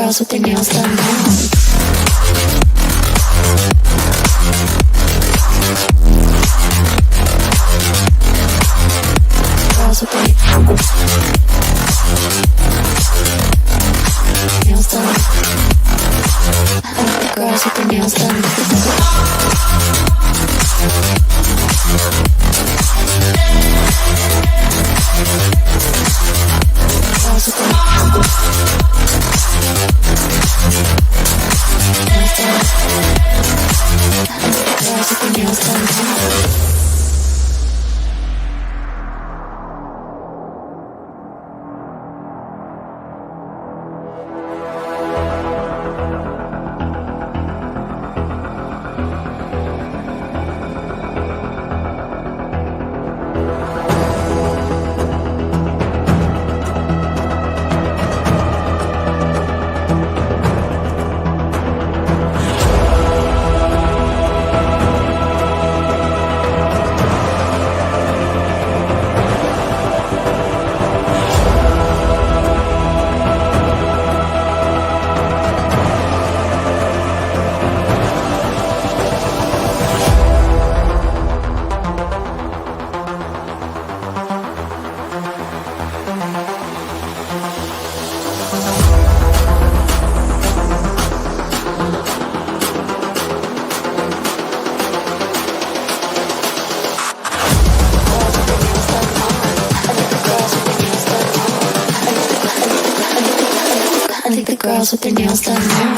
girls with their nails done now. Girls with their nails done. I like the girls with their nails done. Girls with their nails done. Girls with their nails done now.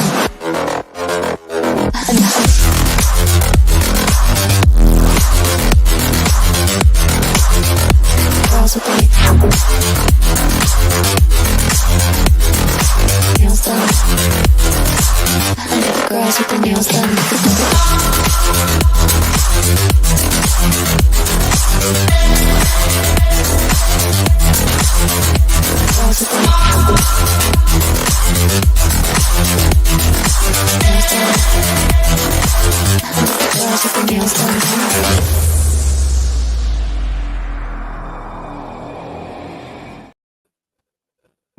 Girls with their nails done. I like the girls with their nails done. Girls with their nails done.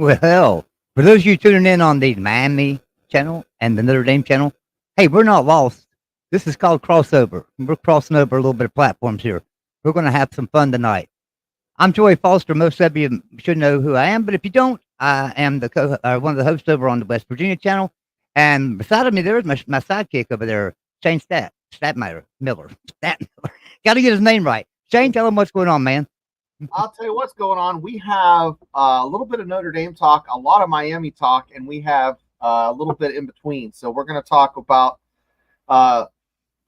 Well, for those of you tuning in on the Miami channel and the Notre Dame channel, hey, we're not lost. This is called crossover. We're crossing over a little bit of platforms here. We're going to have some fun tonight. I'm Joey Foster. Most of you should know who I am, but if you don't, I am the one of the hosts over on the West Virginia channel. And beside of me, there is my sidekick over there, Shane Miller. Got to get his name right. Shane, tell him what's going on, man. I'll tell you what's going on. We have a little bit of Notre Dame talk, a lot of Miami talk, and we have a little bit in between. So we're going to talk about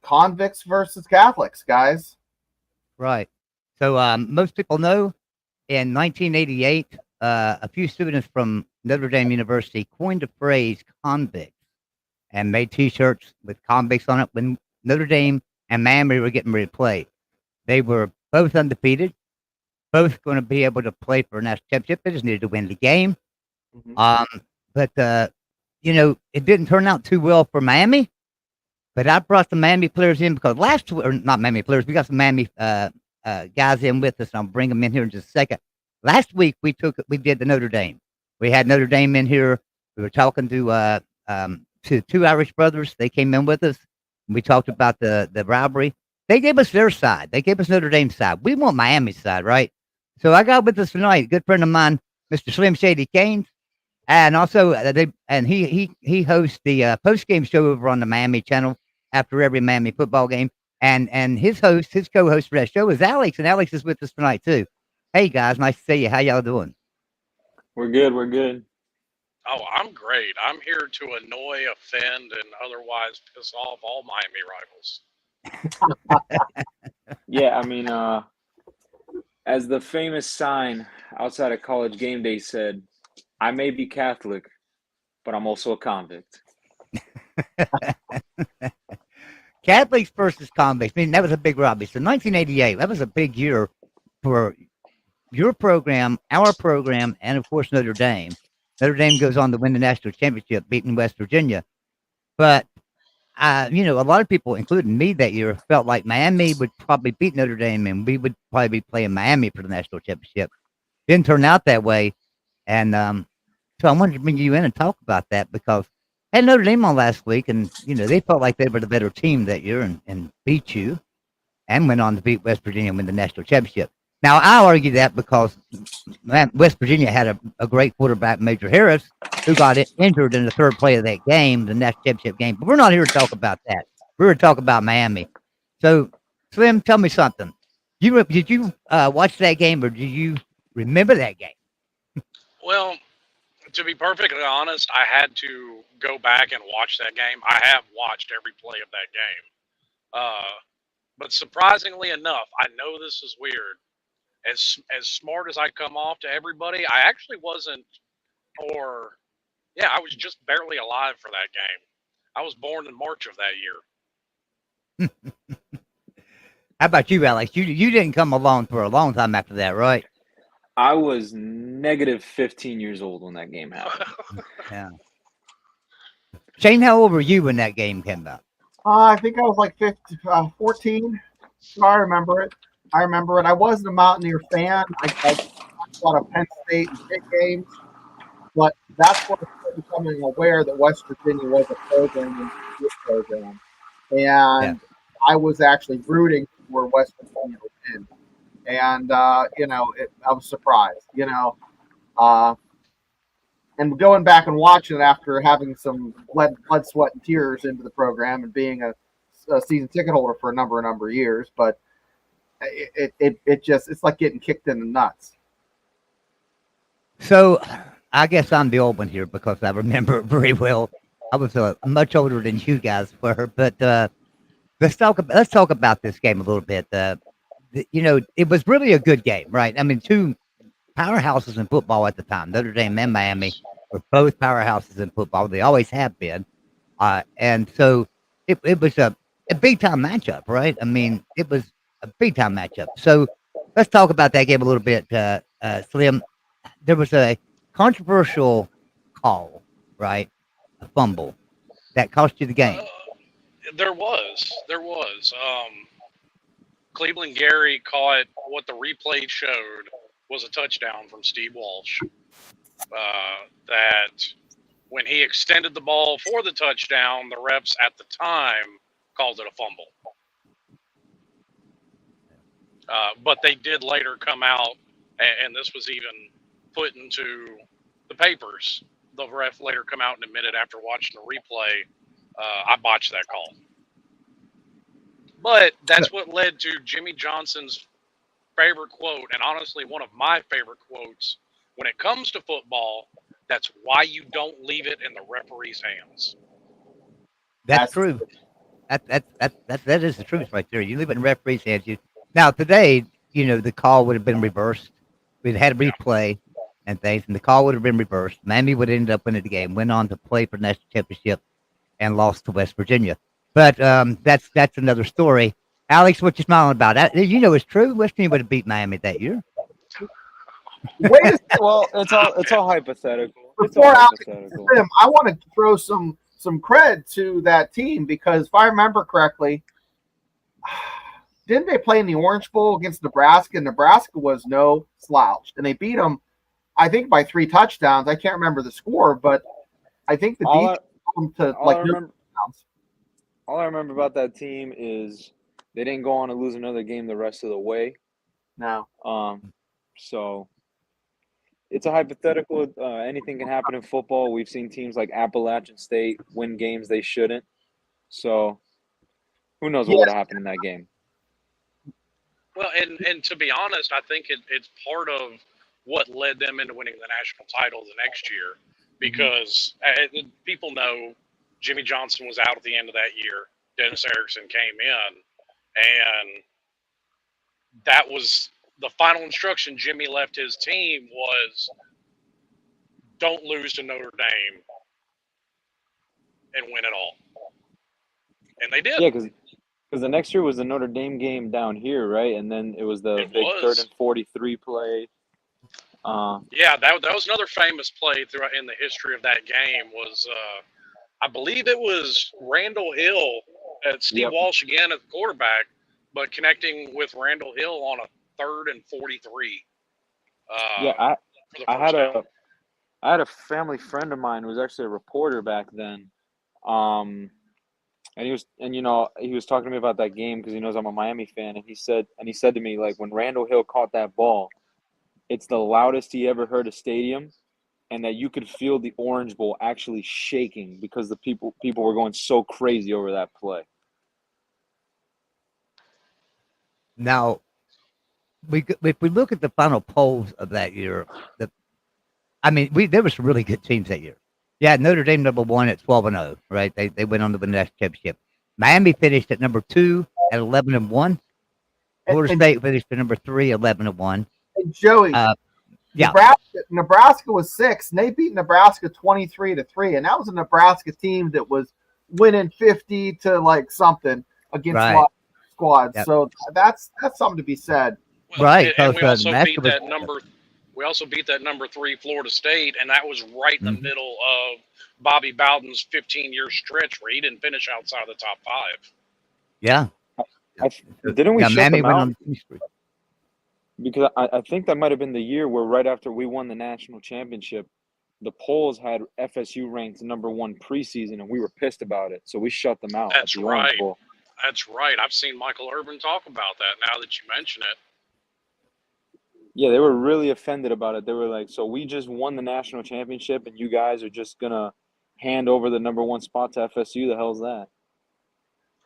convicts versus Catholics, guys. Right. So most people know in 1988, a few students from Notre Dame University coined the phrase convicts and made T-shirts with convicts on it when Notre Dame and Miami were getting ready to play. They were both undefeated, both going to be able to play for a national championship. They just needed to win the game. Mm-hmm. But you know, it didn't turn out too well for Miami. But I brought some Miami players in because not Miami players, we got some Miami guys in with us, and I'll bring them in here in just a second. Last week we did the Notre Dame. We had Notre Dame in here. We were talking to two Irish brothers. They came in with us. We talked about the rivalry. They gave us their side. They gave us Notre Dame's side. We want Miami's side, right? So I got with us tonight a good friend of mine, Mr. Slim Shady Canes, and also he hosts the post game show over on the Miami channel after every Miami football game. And his co-host for that show is Alex, and Alex is with us tonight too. Hey guys, nice to see you. How y'all doing? We're good. Oh, I'm great. I'm here to annoy, offend, and otherwise piss off all Miami rivals. Yeah, I mean, as the famous sign outside of College Game Day said, I may be Catholic, but I'm also a convict. Catholics versus convicts. I mean, that was a big robbery. So 1988, that was a big year for your program, our program, and of course Notre Dame. Notre Dame goes on to win the national championship, beating West Virginia. But you know, a lot of people, including me that year, felt like Miami would probably beat Notre Dame, and we would probably be playing Miami for the national championship. Didn't turn out that way, and So I wanted to bring you in and talk about that because I had Notre Dame on last week, and they felt like they were the better team that year and beat you, and went on to beat West Virginia and win the national championship. Now I argue that because West Virginia had a great quarterback, Major Harris, who got injured in the third play of that game, the national championship game. But we're not here to talk about that. We're here to talk about Miami. So, Slim, tell me something. Did you watch that game, or do you remember that game? Well, to be perfectly honest, I had to go back and watch that game. I have watched every play of that game. But surprisingly enough, I know this is weird. As smart as I come off to everybody, I actually wasn't, or yeah, I was just barely alive for that game. I was born in March of that year. How about you, Alex? You didn't come along for a long time after that, right? I was negative 15 years old when that game happened. Yeah. Shane, how old were you when that game came out? I think I was like 14. So I remember it. I wasn't a Mountaineer fan. I watched a lot of Penn State and Pitt games, but that's when I started becoming aware that West Virginia was a program and a good program. And I was actually rooting for West Virginia to win. And, I was surprised, and going back and watching it after having some blood, sweat, and tears into the program and being a season ticket holder for a number of years, but it's like getting kicked in the nuts. So I guess I'm the old one here because I remember it very well. I was much older than you guys were, but let's talk about this game a little bit. It was really a good game, right? I mean, two powerhouses in football at the time, Notre Dame and Miami, were both powerhouses in football. They always have been, and so it was a big time matchup, right? I mean, it was a big time matchup. So let's talk about that game a little bit, Slim. There was a controversial call, right? A fumble that cost you the game. There was. Cleveland Gary caught what the replay showed was a touchdown from Steve Walsh. That when he extended the ball for the touchdown, the refs at the time called it a fumble. But they did later come out, and this was even put into the papers. The ref later come out and admitted after watching the replay, I botched that call. But that's what led to Jimmy Johnson's favorite quote, and honestly, one of my favorite quotes when it comes to football. That's why you don't leave it in the referee's hands. That's true. That is the truth right there. You leave it in referee's hands. Now today, the call would have been reversed. We'd had a replay and things, and the call would have been reversed. Miami would have ended up winning the game, went on to play for the national championship, and lost to West Virginia. But that's another story. Alex, what you smiling about? It's true. West Virginia would have beat Miami that year. Well, it's all hypothetical. Before Alex, I want to throw some cred to that team because if I remember correctly, didn't they play in the Orange Bowl against Nebraska? Nebraska was no slouch, and they beat them, I think, by 3 touchdowns. I can't remember the score, but I think the defense to all I remember about that team is they didn't go on to lose another game the rest of the way. No. So it's a hypothetical. Anything can happen in football. We've seen teams like Appalachian State win games they shouldn't. So who knows what would have happened in that game? Well, and to be honest, I think it's part of what led them into winning the national title the next year because people know Jimmy Johnson was out at the end of that year. Dennis Erickson came in, and that was the final instruction Jimmy left his team was don't lose to Notre Dame and win it all. And they did. Yeah, because the next year was the Notre Dame game down here, right? And then it was the big 3rd and 43 play. Yeah, that was another famous play throughout in the history of that game was I believe it was Randall Hill at Steve Walsh again at the quarterback, but connecting with Randall Hill on a 3rd and 43. I I had a family friend of mine who was actually a reporter back then. And he was talking to me about that game because he knows I'm a Miami fan, and he said to me, like, when Randall Hill caught that ball, it's the loudest he ever heard a stadium, and that you could feel the Orange Bowl actually shaking because the people were going so crazy over that play. Now, if we look at the final polls of that year, there were some really good teams that year. Yeah, Notre Dame #1 at 12-0, right? They went on to win the national championship. Miami finished at #2 at 11-1. Florida State finished at #3, 11-1. And Joey, yeah, Nebraska was 6, and they beat Nebraska 23-3, and that was a Nebraska team that was winning 50 to like something against right. squads. Yep. So that's something to be said. Well, right. And we also beat that number. We also beat that #3 Florida State, and that was right in the middle of Bobby Bowden's 15-year stretch where he didn't finish outside the top 5. Yeah. Didn't we shut Miami them out? went on Because I think that might have been the year where right after we won the national championship, the polls had FSU ranked #1 preseason, and we were pissed about it. So we shut them out. That's right. That's right. I've seen Michael Irvin talk about that now that you mention it. Yeah, they were really offended about it. They were like, so we just won the national championship, and you guys are just going to hand over the #1 spot to FSU? The hell's that?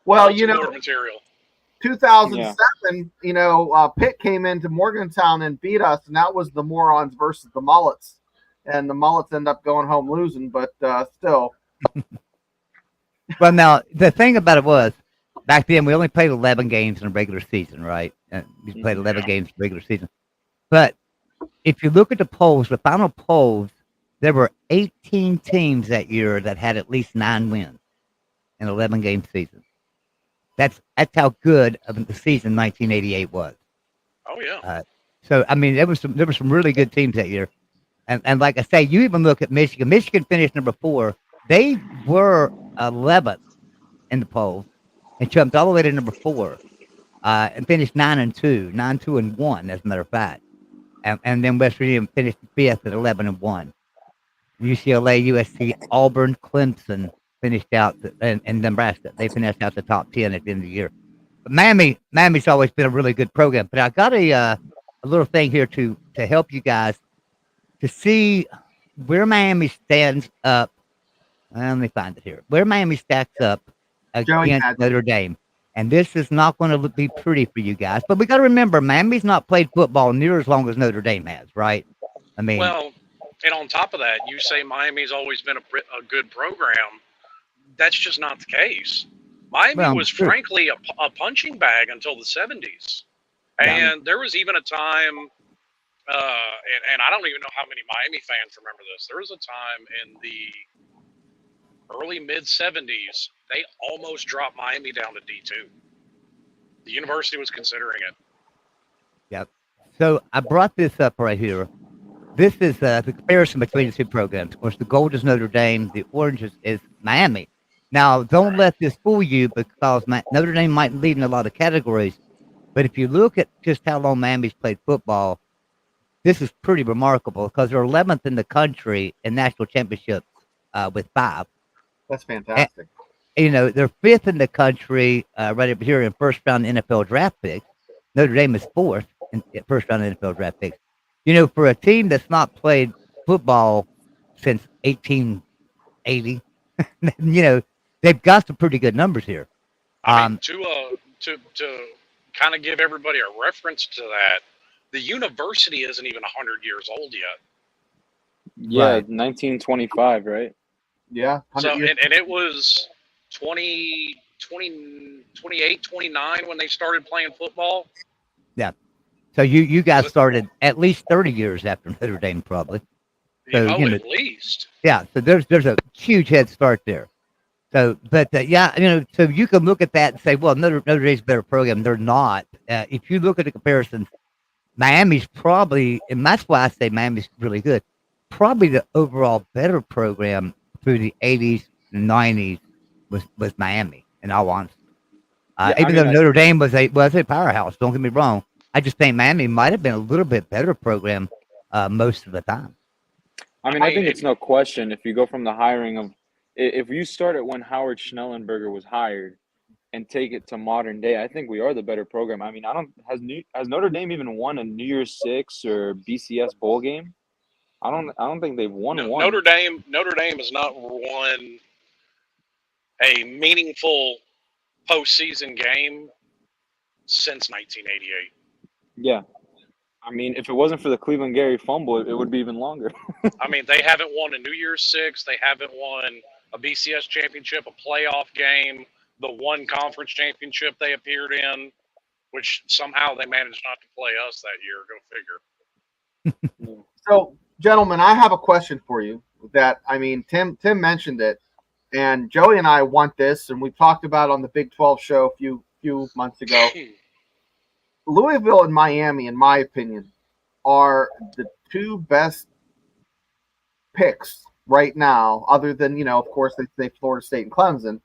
Well, material. 2007, Pitt came into Morgantown and beat us, and that was the Morons versus the Mullets. And the Mullets end up going home losing, but still. Well, now, the thing about it was, back then, we only played 11 games in a regular season, right? We played 11 games in a regular season. But if you look at the polls, the final polls, there were 18 teams that year that had at least 9 wins in 11-game season. That's how good of the season 1988 was. Oh yeah. So there were some really good teams that year, and like I say, you even look at Michigan. Michigan finished #4. They were 11th in the polls and jumped all the way to #4, and finished 9-2, 9-2-1, as a matter of fact. And then West Virginia finished 5th at 11-1. UCLA, USC, Auburn, Clemson finished out, and Nebraska. They finished out the top 10 at the end of the year. But Miami's always been a really good program. But I got a little thing here to help you guys to see where Miami stands up. Let me find it here. Where Miami stacks up against Notre Dame. And this is not going to be pretty for you guys. But we got to remember, Miami's not played football near as long as Notre Dame has, right? Well, and on top of that, you say Miami's always been a good program. That's just not the case. Miami was frankly a punching bag until the 70s. And there was even a time, and I don't even know how many Miami fans remember this. There was a time in the early mid-70s, they almost dropped Miami down to D2. The university was considering it. Yep. So I brought this up right here. This is the comparison between the two programs. Of course, the gold is Notre Dame. The orange is Miami. Now, don't let this fool you because Notre Dame might lead in a lot of categories. But if you look at just how long Miami's played football, this is pretty remarkable because they're 11th in the country in national championships with 5. That's fantastic. And, they're 5th in the country right over here in first-round NFL draft picks. Notre Dame is 4th in first-round NFL draft picks. For a team that's not played football since 1880, they've got some pretty good numbers here. To kind of give everybody a reference to that, the university isn't even 100 years old yet. Yeah, right. 1925, right? Yeah. So and it was 28, 29 when they started playing football. Yeah. So you guys started at least 30 years after Notre Dame, probably. So, at least. Yeah. So there's a huge head start there. So, but so you can look at that and say, well, Notre Dame's a better program. They're not. If you look at the comparisons, Miami's probably, and that's why I say Miami's really good, probably the overall better program through the 80s and 90s was Miami, in all honesty. Even though Notre Dame was a powerhouse, don't get me wrong. I just think Miami might have been a little bit better program most of the time. I mean, I think it's no question if you go from the hiring of, if you start at when Howard Schnellenberger was hired and take it to modern day, I think we are the better program. I mean, has Notre Dame even won a New Year's Six or BCS bowl game? I don't think they've won one. Notre Dame has not won a meaningful postseason game since 1988. Yeah. I mean, if it wasn't for the Cleveland Gary fumble, it would be even longer. I mean, they haven't won a New Year's Six. They haven't won a BCS championship, a playoff game, the one conference championship they appeared in, which somehow they managed not to play us that year. Go figure. So, gentlemen, I have a question for you. That I mean, Tim mentioned it, and Joey and I want this, and we talked about it on the Big 12 show a few months ago. Louisville and Miami, in my opinion, are the two best picks right now, other than, of course, they say Florida State and Clemson.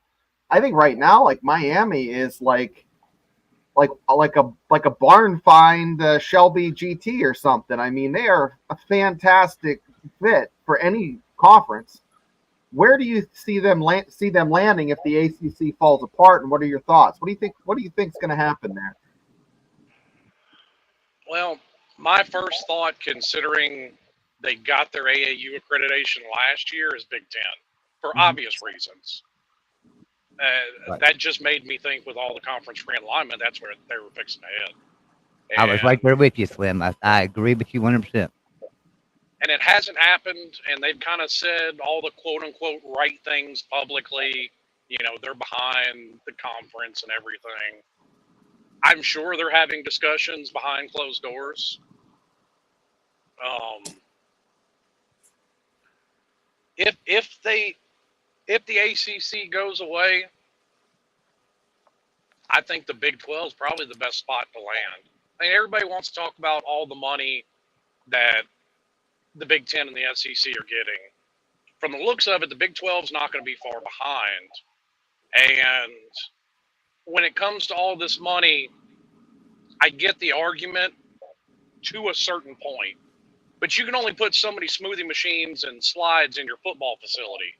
I think right now, like, Miami is like a barn find Shelby GT or something. I mean, they are a fantastic fit for any conference. Where do you see them landing if the ACC falls apart? And what are your thoughts? What do you think is going to happen there? Well, my first thought, considering they got their AAU accreditation last year, is Big Ten for obvious reasons. Right. That just made me think, with all the conference realignment, that's where they were fixing to head. I was right there with you, Slim. I agree with you 100%. And it hasn't happened, and they've kind of said all the quote-unquote right things publicly. They're behind the conference and everything. I'm sure they're having discussions behind closed doors. If the ACC goes away, I think the Big 12 is probably the best spot to land. I mean, everybody wants to talk about all the money that the Big 10 and the SEC are getting. From the looks of it, the Big 12 is not going to be far behind. And when it comes to all this money, I get the argument to a certain point, but you can only put so many smoothie machines and slides in your football facility.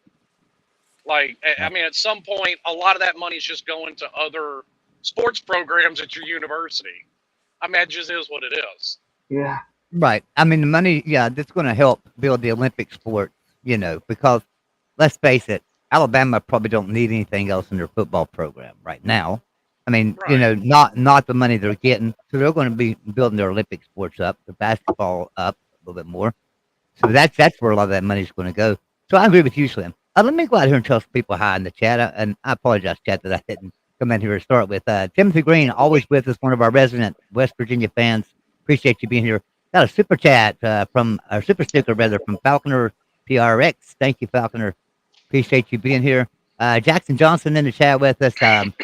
Like, I mean, at some point, a lot of that money is just going to other sports programs at your university. I mean, it just is what it is. Yeah. Right. I mean, the money, that's going to help build the Olympic sport, because let's face it, Alabama probably don't need anything else in their football program right now. I mean, Right. not the money they're getting. So they're going to be building their Olympic sports up, their basketball up a little bit more. So that's where a lot of that money is going to go. So I agree with you, Slim. Let me go out here and tell some people hi in the chat. And I apologize, chat, that I didn't come in here to start with. Timothy Green, always with us, one of our resident West Virginia fans. Appreciate you being here. Got a super chat super sticker from Falconer PRX. Thank you, Falconer. Appreciate you being here. Jackson Johnson in the chat with us. Kelly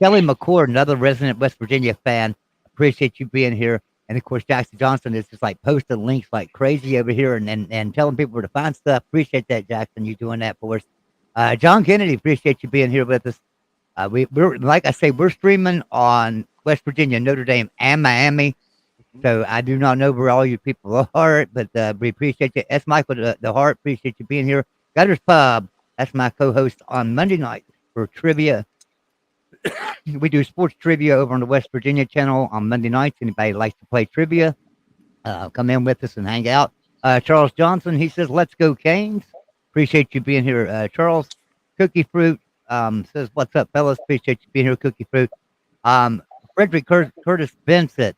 McCord, another resident West Virginia fan. Appreciate you being here. And of course, Jackson Johnson is just like posting links like crazy over here and telling people where to find stuff. Appreciate that, Jackson. You doing that for us. John Kennedy, appreciate you being here with us. We're like I say, we're streaming on West Virginia, Notre Dame, and Miami. So I do not know where all you people are, but we appreciate you. S. Michael the Heart, appreciate you being here. Gutter's Pub, that's my co-host on Monday night for trivia. We do sports trivia over on the West Virginia channel on Monday nights. Anybody likes to play trivia, come in with us and hang out. Charles Johnson, he says, let's go Canes. Appreciate you being here, Charles. Cookie Fruit says, what's up, fellas? Appreciate you being here, Cookie Fruit. Frederick Curtis Vincent,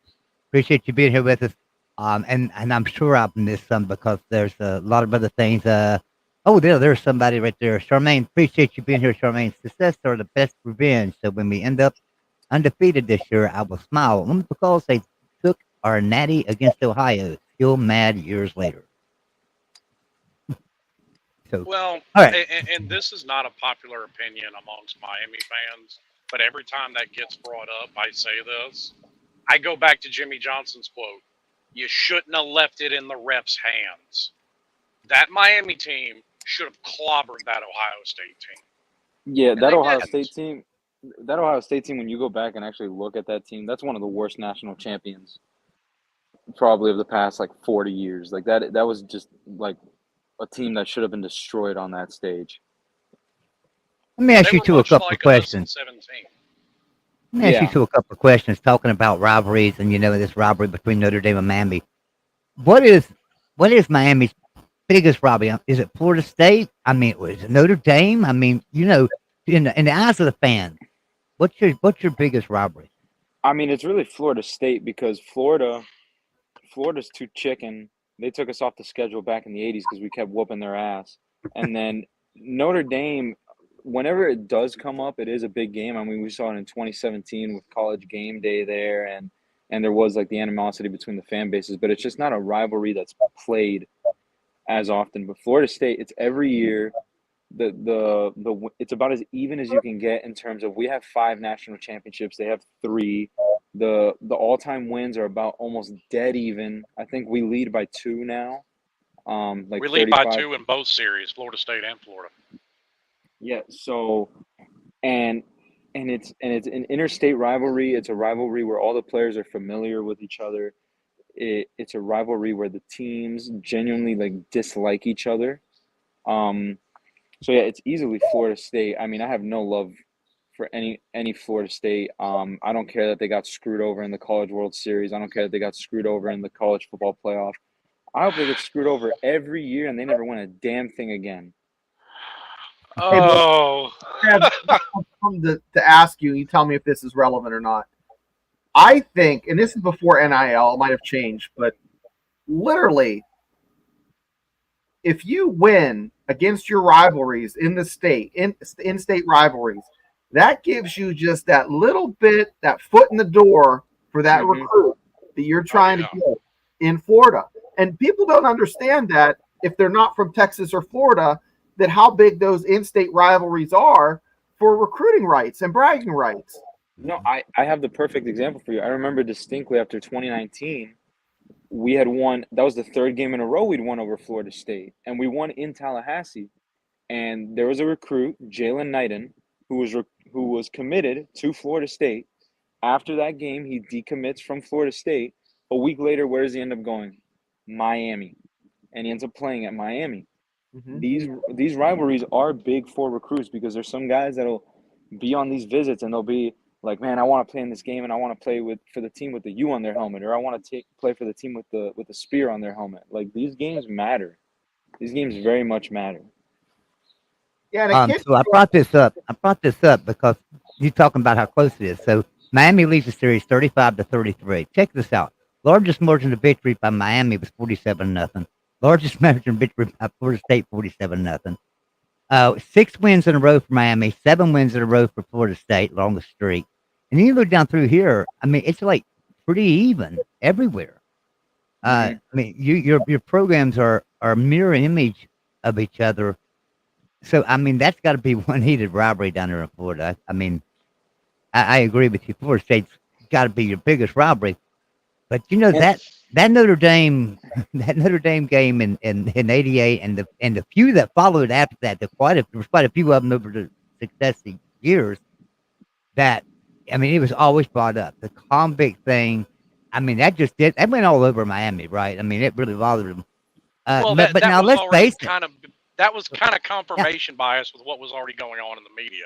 appreciate you being here with us. And I'm sure I've missed some because there's a lot of other things. There's somebody right there. Charmaine, appreciate you being here, Charmaine. Success are the best revenge. So when we end up undefeated this year, I will smile. Only because they took our natty against Ohio. Still mad years later. So, well, all right. and this is not a popular opinion amongst Miami fans, but every time that gets brought up, I say this. I go back to Jimmy Johnson's quote. You shouldn't have left it in the refs' hands. That Miami team should have clobbered that Ohio State team. Yeah, that Ohio State team, when you go back and actually look at that team, that's one of the worst national champions probably of the past 40 years. Like that was just like a team that should have been destroyed on that stage. Let me They ask you were two a much couple like of questions. us in 17. Let me ask you Yeah. two a couple of questions talking about rivalries and this rivalry between Notre Dame and Miami. What is Miami's biggest rivalry? Is it Florida State? I mean, was it Notre Dame? I mean, in the eyes of the fan, what's your biggest rivalry? I mean, it's really Florida State because Florida's too chicken. They took us off the schedule back in the 80s because we kept whooping their ass. And then Notre Dame, whenever it does come up, it is a big game. I mean, we saw it in 2017 with College Game Day there, and there was like the animosity between the fan bases, but it's just not a rivalry that's played as often. But Florida State, it's every year. It's about as even as you can get in terms of we have 5 national championships. They have 3. The all-time wins are about almost dead even. I think we lead by 2 now. Like We lead by 35. 2 in both series, Florida State and Florida. Yeah, so and it's an interstate rivalry. It's a rivalry where all the players are familiar with each other. It's a rivalry where the teams genuinely like dislike each other. So yeah, it's easily Florida State. I mean, I have no love for any Florida State. I don't care that they got screwed over in the College World Series. I don't care that they got screwed over in the college football playoff. I hope they get screwed over every year and they never win a damn thing again. Oh, I've come to ask you. You tell me if this is relevant or not. I think, and this is before NIL, it might have changed, but literally, if you win against your rivalries in the state, in-state rivalries, that gives you just that little bit, that foot in the door for that recruit that you're trying to get in Florida. And people don't understand that if they're not from Texas or Florida, that how big those in-state rivalries are for recruiting rights and bragging rights. No, I have the perfect example for you. I remember distinctly after 2019, we had won. That was the 3rd game in a row we'd won over Florida State, and we won in Tallahassee. And there was a recruit, Jalen Knighton, who was committed to Florida State. After that game, he decommits from Florida State. A week later, where does he end up going? Miami, and he ends up playing at Miami. These rivalries are big for recruits because there's some guys that'll be on these visits and they'll be like, man, I want to play in this game and I want to play for the team with the U on their helmet, or I want to play for the team with the spear on their helmet. Like, these games matter. These games very much matter. Yeah, So I brought this up. Because you're talking about how close it is. So Miami leads the series 35-33. Check this out. Largest margin of victory by Miami was 47-0. Largest margin of victory by Florida State, 47-0. 6 wins in a row for Miami, 7 wins in a row for Florida State, longest streak. And you look down through here, I mean, it's like pretty even everywhere. I mean, your programs are a mirror image of each other. So, I mean, that's got to be one heated rivalry down there in Florida. I mean, I agree with you. Florida State's got to be your biggest rivalry. But that Notre Dame game in '88 and the few that followed after that, there was quite a few of them over the successive years. That, I mean, it was always brought up. The convict thing, I mean, that went all over Miami, right? I mean, it really bothered them. well, but now was let's already face it. that was kind of confirmation bias with what was already going on in the media.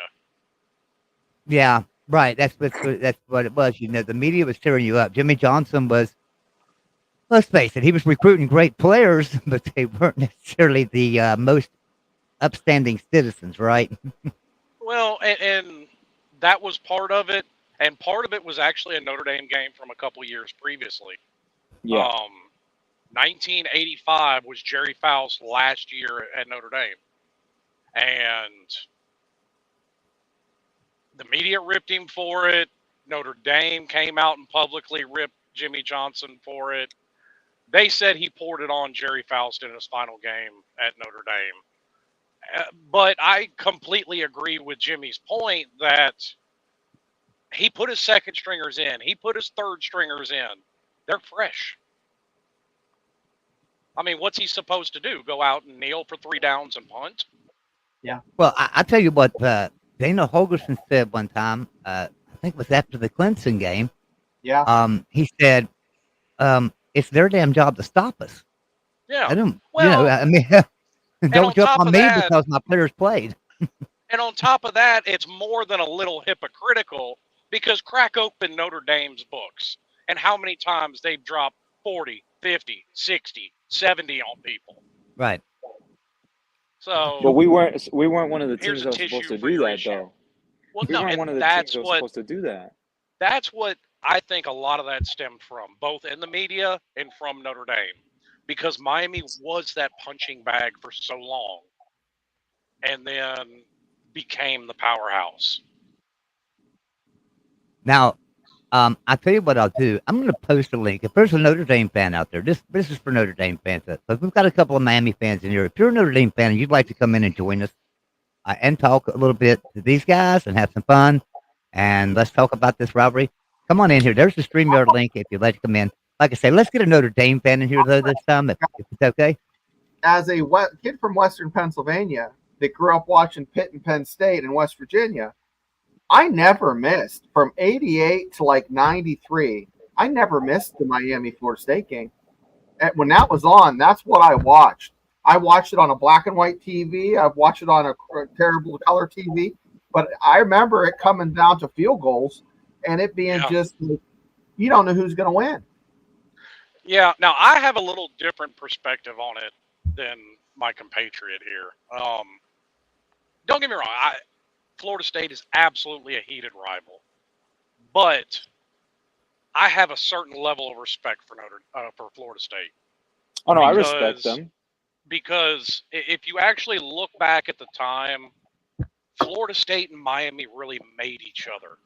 Yeah, right. That's what it was. The media was tearing you up. Jimmy Johnson was. Let's face it, he was recruiting great players, but they weren't necessarily the most upstanding citizens, right? Well, and that was part of it, and part of it was actually a Notre Dame game from a couple years previously. Yeah. 1985 was Jerry Faust's last year at Notre Dame, and the media ripped him for it. Notre Dame came out and publicly ripped Jimmy Johnson for it. They said he poured it on Jerry Faust in his final game at Notre Dame. But I completely agree with Jimmy's point that he put his second stringers in. He put his third stringers in. They're fresh. I mean, what's he supposed to do? Go out and kneel for 3 downs and punt? Yeah. Well, I tell you what, Dana Holgerson said one time, I think it was after the Clemson game. Yeah. He said, it's their damn job to stop us. Yeah. I don't, Well, I mean, Don't on jump top on of me that, because my players played. and on top of that, it's more than a little hypocritical because crack open Notre Dame's books and how many times they've dropped 40, 50, 60, 70 on people. Right. So But we weren't one of the here's teams a that was supposed tissue to for do your that issue. though. Well, We no, weren't and one of the teams that was supposed to do that. that's what I think a lot of that stemmed from, both in the media and from Notre Dame, because Miami was that punching bag for so long, and then became the powerhouse. Now, I'll tell you what I'll do. I'm going to post a link. If there's a Notre Dame fan out there, this is for Notre Dame fans. But we've got a couple of Miami fans in here. If you're a Notre Dame fan and you'd like to come in and join us and talk a little bit to these guys and have some fun, and let's talk about this rivalry, come on in here. There's the StreamYard link if you'd like to come in. Like I say, let's get a Notre Dame fan in here, though, this time, if it's okay. As a kid from Western Pennsylvania that grew up watching Pitt and Penn State in West Virginia, I never missed from 88 to like 93. I never missed the Miami Florida State game. And when that was on, that's what I watched. I watched it on a black and white TV. I've watched it on a terrible color TV. But I remember it coming down to field goals and it being just, you don't know who's going to win. Yeah, now I have a little different perspective on it than my compatriot here. Don't get me wrong. Florida State is absolutely a heated rival, but I have a certain level of respect for for Florida State. Oh no, I respect them. Because if you actually look back at the time, Florida State and Miami really made each other.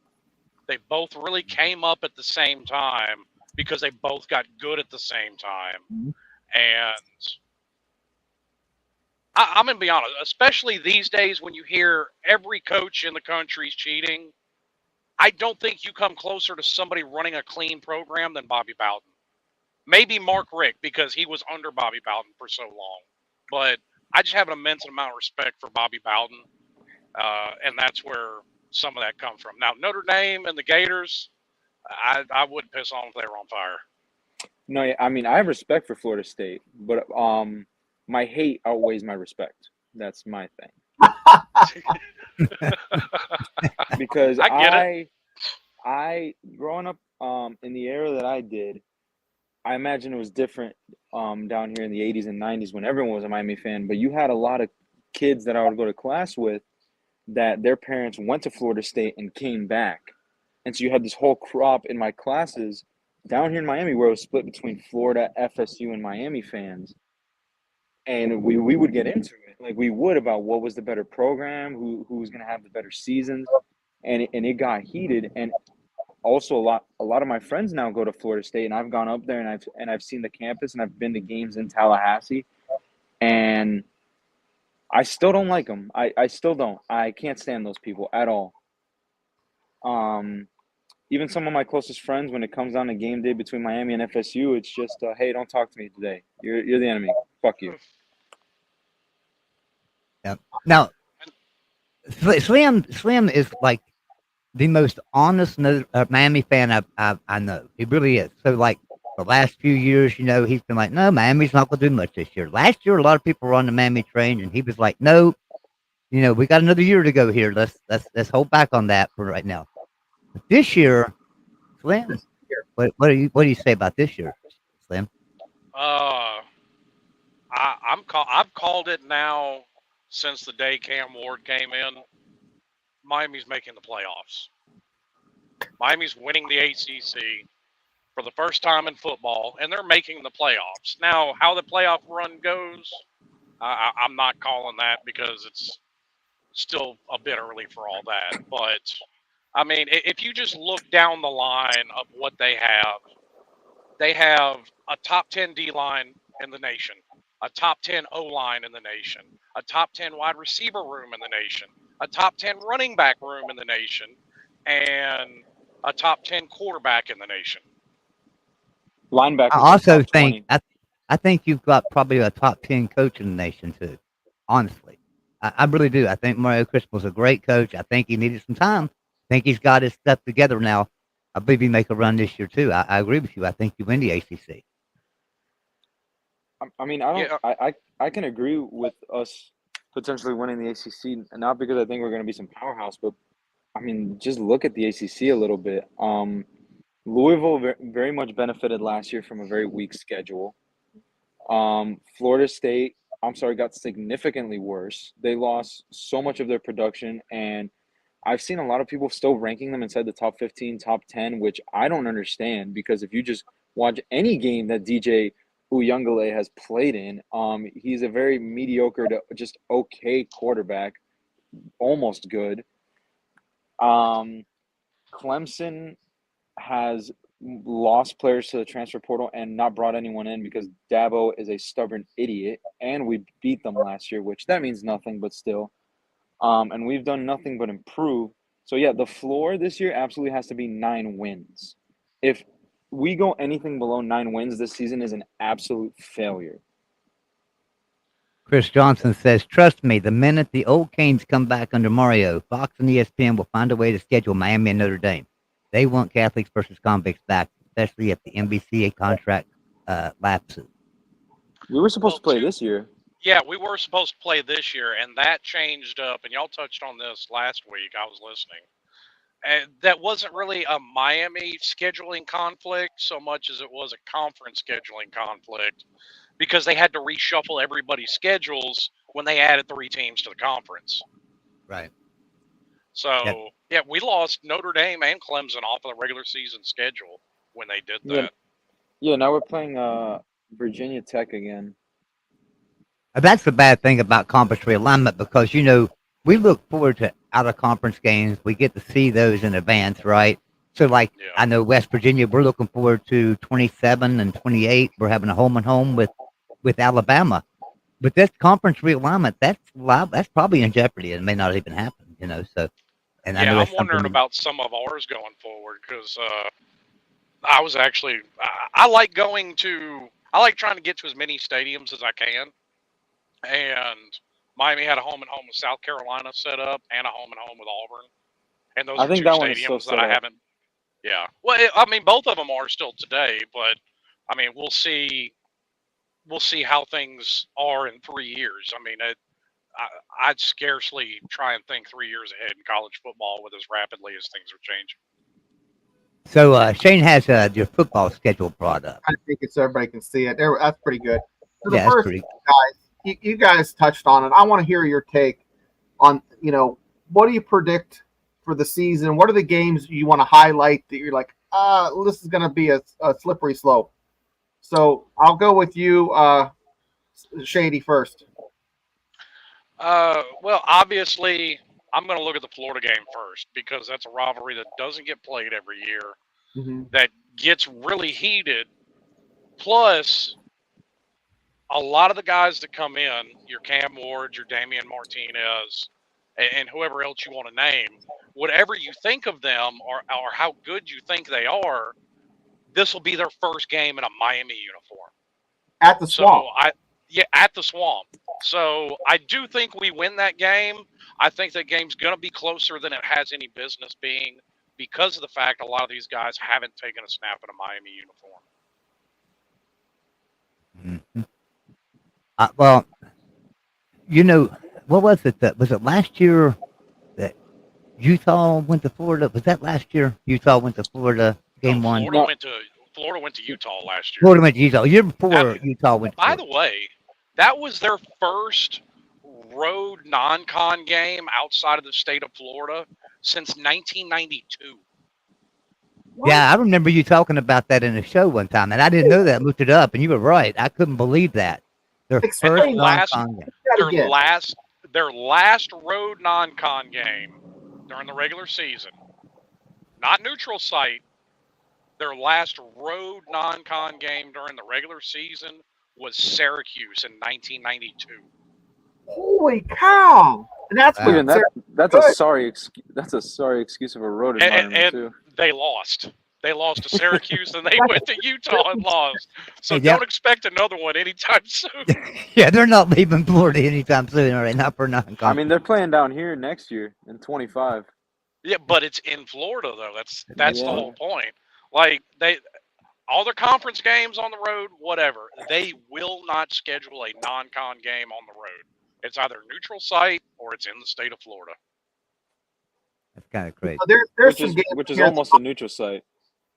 They both really came up at the same time because they both got good at the same time. Mm-hmm. And I'm going to be honest, especially these days when you hear every coach in the country is cheating, I don't think you come closer to somebody running a clean program than Bobby Bowden. Maybe Mark Richt, because he was under Bobby Bowden for so long. But I just have an immense amount of respect for Bobby Bowden, and that's where some of that comes from. Now, Notre Dame and the Gators, I wouldn't piss on if they were on fire. No, I mean I have respect for Florida State, but my hate outweighs my respect. That's my thing. Because I get it. I growing up in the era that I did, I imagine it was different down here in the 80s and 90s when everyone was a Miami fan, but you had a lot of kids that I would go to class with that their parents went to Florida State and came back. And so you had this whole crop in my classes down here in Miami where it was split between Florida, FSU, and Miami fans. And we would get into it. Like we would about what was the better program, who was going to have the better seasons. And it got heated. And also a lot of my friends now go to Florida State, and I've gone up there and I've seen the campus and I've been to games in Tallahassee, and I still don't like them. I still don't. I can't stand those people at all. Even some of my closest friends, when it comes down to game day between Miami and FSU, it's just, hey, don't talk to me today. You're the enemy. Fuck you. Yeah. Now, Slim is like the most honest Miami fan I know. He really is. So, like, the last few years, he's been like, no, Miami's not going to do much this year. Last year, a lot of people were on the Miami train, and he was like, no, we got another year to go here. Let's hold back on that for right now. But this year, Slim, what do you say about this year, Slim? I've called it now since the day Cam Ward came in. Miami's making the playoffs. Miami's winning the ACC for the first time in football, and they're making the playoffs. Now, how the playoff run goes, I'm not calling that because it's still a bit early for all that. But, I mean, if you just look down the line of what they have a top 10 D-line in the nation, a top 10 O-line in the nation, a top 10 wide receiver room in the nation, a top 10 running back room in the nation, and a top 10 quarterback in the nation. Linebackers. I also think I think you've got probably a top 10 coach in the nation too. Honestly, I really do. I think Mario Cristobal's a great coach. I think he needed some time. I think he's got his stuff together now. I believe he make a run this year too. I agree with you. I think you win the ACC. I mean, I don't. Yeah. I can agree with us potentially winning the ACC, not because I think we're going to be some powerhouse, but I mean, just look at the ACC a little bit. Louisville very much benefited last year from a very weak schedule. Florida State, I'm sorry, got significantly worse. They lost so much of their production, and I've seen a lot of people still ranking them inside the top 15, top 10, which I don't understand because if you just watch any game that DJ Uyunglele has played in, he's a very mediocre to just okay quarterback, almost good. Clemson has lost players to the transfer portal and not brought anyone in because Dabo is a stubborn idiot, and we beat them last year, which that means nothing, but still. And we've done nothing but improve. So yeah, the floor this year absolutely has to be 9 wins. If we go anything below 9 wins, this season is an absolute failure. Chris Johnson says, "Trust me, the minute the old Canes come back under Mario, Fox and ESPN will find a way to schedule Miami and Notre Dame. They want Catholics versus convicts back, especially if the NBCA contract lapses." We were supposed to play Well, this year. Yeah, we were supposed to play this year, and that changed up. And y'all touched on this last week. I was listening. And that wasn't really a Miami scheduling conflict so much as it was a conference scheduling conflict because they had to reshuffle everybody's schedules when they added 3 teams to the conference. Right. So, yeah, we lost Notre Dame and Clemson off of the regular season schedule when they did that. Yeah, now we're playing Virginia Tech again. That's the bad thing about conference realignment because, we look forward to out of conference games. We get to see those in advance, right? So, like, Yeah. I know West Virginia, we're looking forward to 27 and 28. We're having a home and home with Alabama. But this conference realignment, that's probably in jeopardy. It may not even happen, So, and I know Yeah, it's I'm wondering something. about some of ours going forward because I was actually I like trying to get to as many stadiums as I can, and Miami had a home and home with South Carolina set up and a home and home with Auburn, and those I are think 2 that one is still stadiums that set I up. haven't. Yeah, well, I mean, both of them are still today, but I mean, we'll see how things are in 3 years. I mean, I'd scarcely try and think 3 years ahead in college football with as rapidly as things are changing. So, Shane has your football schedule brought up. I think it's so everybody can see it. That's pretty good. So the Yeah, that's first pretty. guys, you guys touched on it. I want to hear your take on, what do you predict for the season? What are the games you want to highlight that you're like, this is going to be a slippery slope? So I'll go with you, Shady, first. Well, obviously, I'm going to look at the Florida game first because that's a rivalry that doesn't get played every year, that gets really heated. Plus, a lot of the guys that come in, your Cam Ward, your Damian Martinez, and whoever else you want to name, whatever you think of them or how good you think they are, this will be their first game in a Miami uniform. At the Swamp. At the Swamp. So I do think we win that game. I think that game's going to be closer than it has any business being because of the fact a lot of these guys haven't taken a snap in a Miami uniform. Mm-hmm. Well, what was it? Was it last year that Utah went to Florida? Was that last year? Utah went to Florida game one. Florida went to Utah last year. Florida went to Utah. Year before Utah went. By the way, that was their first road non-con game outside of the state of Florida since 1992. Yeah, I remember you talking about that in a show one time, and I didn't know that. I looked it up, and you were right. I couldn't believe that. Their first non-con game. Their last road non-con game during the regular season, not neutral site. Their last road non-con game during the regular season was Syracuse in 1992. Holy cow! And that's that's a sorry excuse of a road environment too. They lost. They lost to Syracuse, and they went to Utah and lost. So don't expect another one anytime soon. Yeah, they're not leaving Florida anytime soon, all right? Not for non-con. I mean, they're playing down here next year in 25. Yeah, but it's in Florida though. That's the whole point. Like all their conference games on the road, whatever. They will not schedule a non-con game on the road. It's either neutral site or it's in the state of Florida. That's kind of crazy. There's some games which is here almost a neutral site.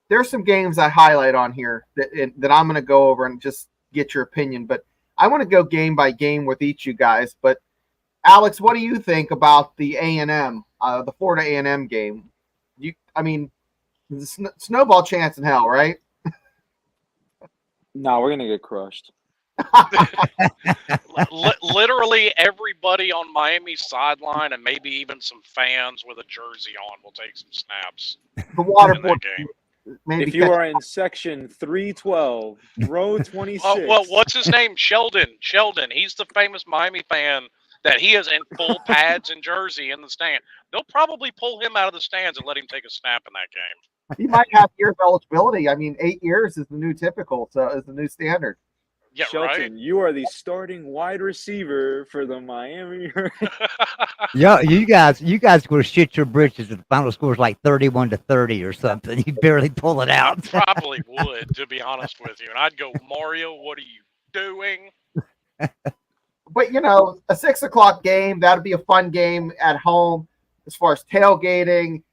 there's some games I highlight on here that I'm going to go over and just get your opinion. But I want to go game by game with each of you guys. But Alex, what do you think about the A&M, the Florida A&M game? Snowball chance in hell, right? No, we're gonna get crushed. Literally everybody on Miami's sideline and maybe even some fans with a jersey on will take some snaps. The water in board. that game. Maybe If you are in section 312, row 26. Well, what's his name? Sheldon. He's the famous Miami fan that he is in full pads and jersey in the stand. They'll probably pull him out of the stands and let him take a snap in that game. he might have years of eligibility. 8 years is the new typical, so is the new standard. Yeah, Shelton, right. you are the starting wide receiver for the Miami. Yeah, you guys going to shit your britches if the final score is like 31-30 or something. You barely pull it out. Probably would, to be honest with you. And I'd go, Mario, what are you doing? But a 6 o'clock game, that'd be a fun game at home. As far as tailgating,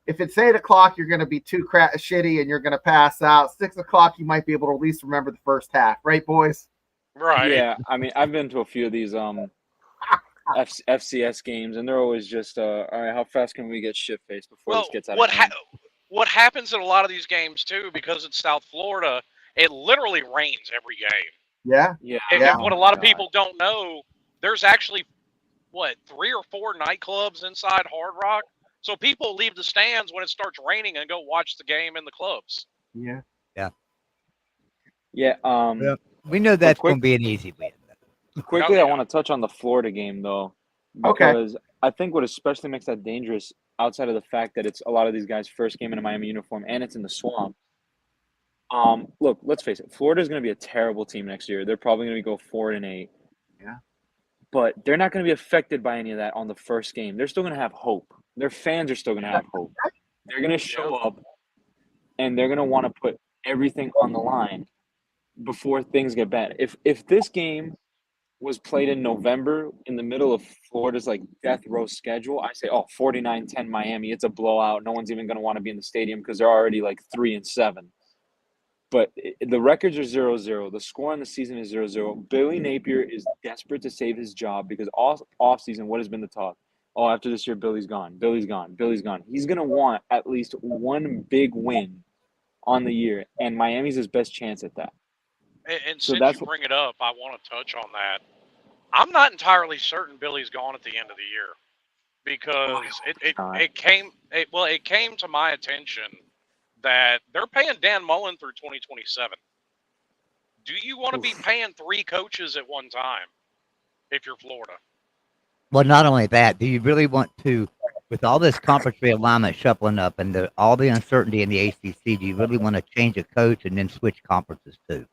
if it's 8 o'clock, you're going to be too shitty and you're going to pass out. 6 o'clock, you might be able to at least remember the first half, right, boys? Right. Yeah, I've been to a few of these FCS games, and they're always just, all right, how fast can we get shit-faced before this gets out of hand? What happens in a lot of these games, too, because it's South Florida, it literally rains every game. Yeah. And what a lot of people don't know, there's actually, 3 or 4 nightclubs inside Hard Rock? So people leave the stands when it starts raining and go watch the game in the clubs. Yeah. We know that's going to be an easy win. Quickly, Yeah. I want to touch on the Florida game, though, Okay. because I think what especially makes that dangerous, outside of the fact that it's a lot of these guys' first game in a Miami uniform and it's in the swamp. Look, let's face it, Florida is going to be a terrible team next year. They're probably going to go 4-8. Yeah. But they're not going to be affected by any of that on the first game. They're still going to have hope. Their fans are still going to have hope. They're going to show up, and they're going to want to put everything on the line before things get bad. If this game was played in November in the middle of Florida's death row schedule, I say, 49-10 Miami. It's a blowout. No one's even going to want to be in the stadium because they're already 3-7. But the records are 0-0. The score on the season is 0-0. Billy Napier is desperate to save his job because all offseason, what has been the talk? After this year, Billy's gone. He's going to want at least one big win on the year, and Miami's his best chance at that. And So since you bring it up, I want to touch on that. I'm not entirely certain Billy's gone at the end of the year because it came to my attention that they're paying Dan Mullen through 2027. Do you want to be paying 3 coaches at one time if you're Florida? Well, not only that, do you really want to, with all this conference realignment shuffling up and all the uncertainty in the ACC, do you really want to change a coach and then switch conferences too?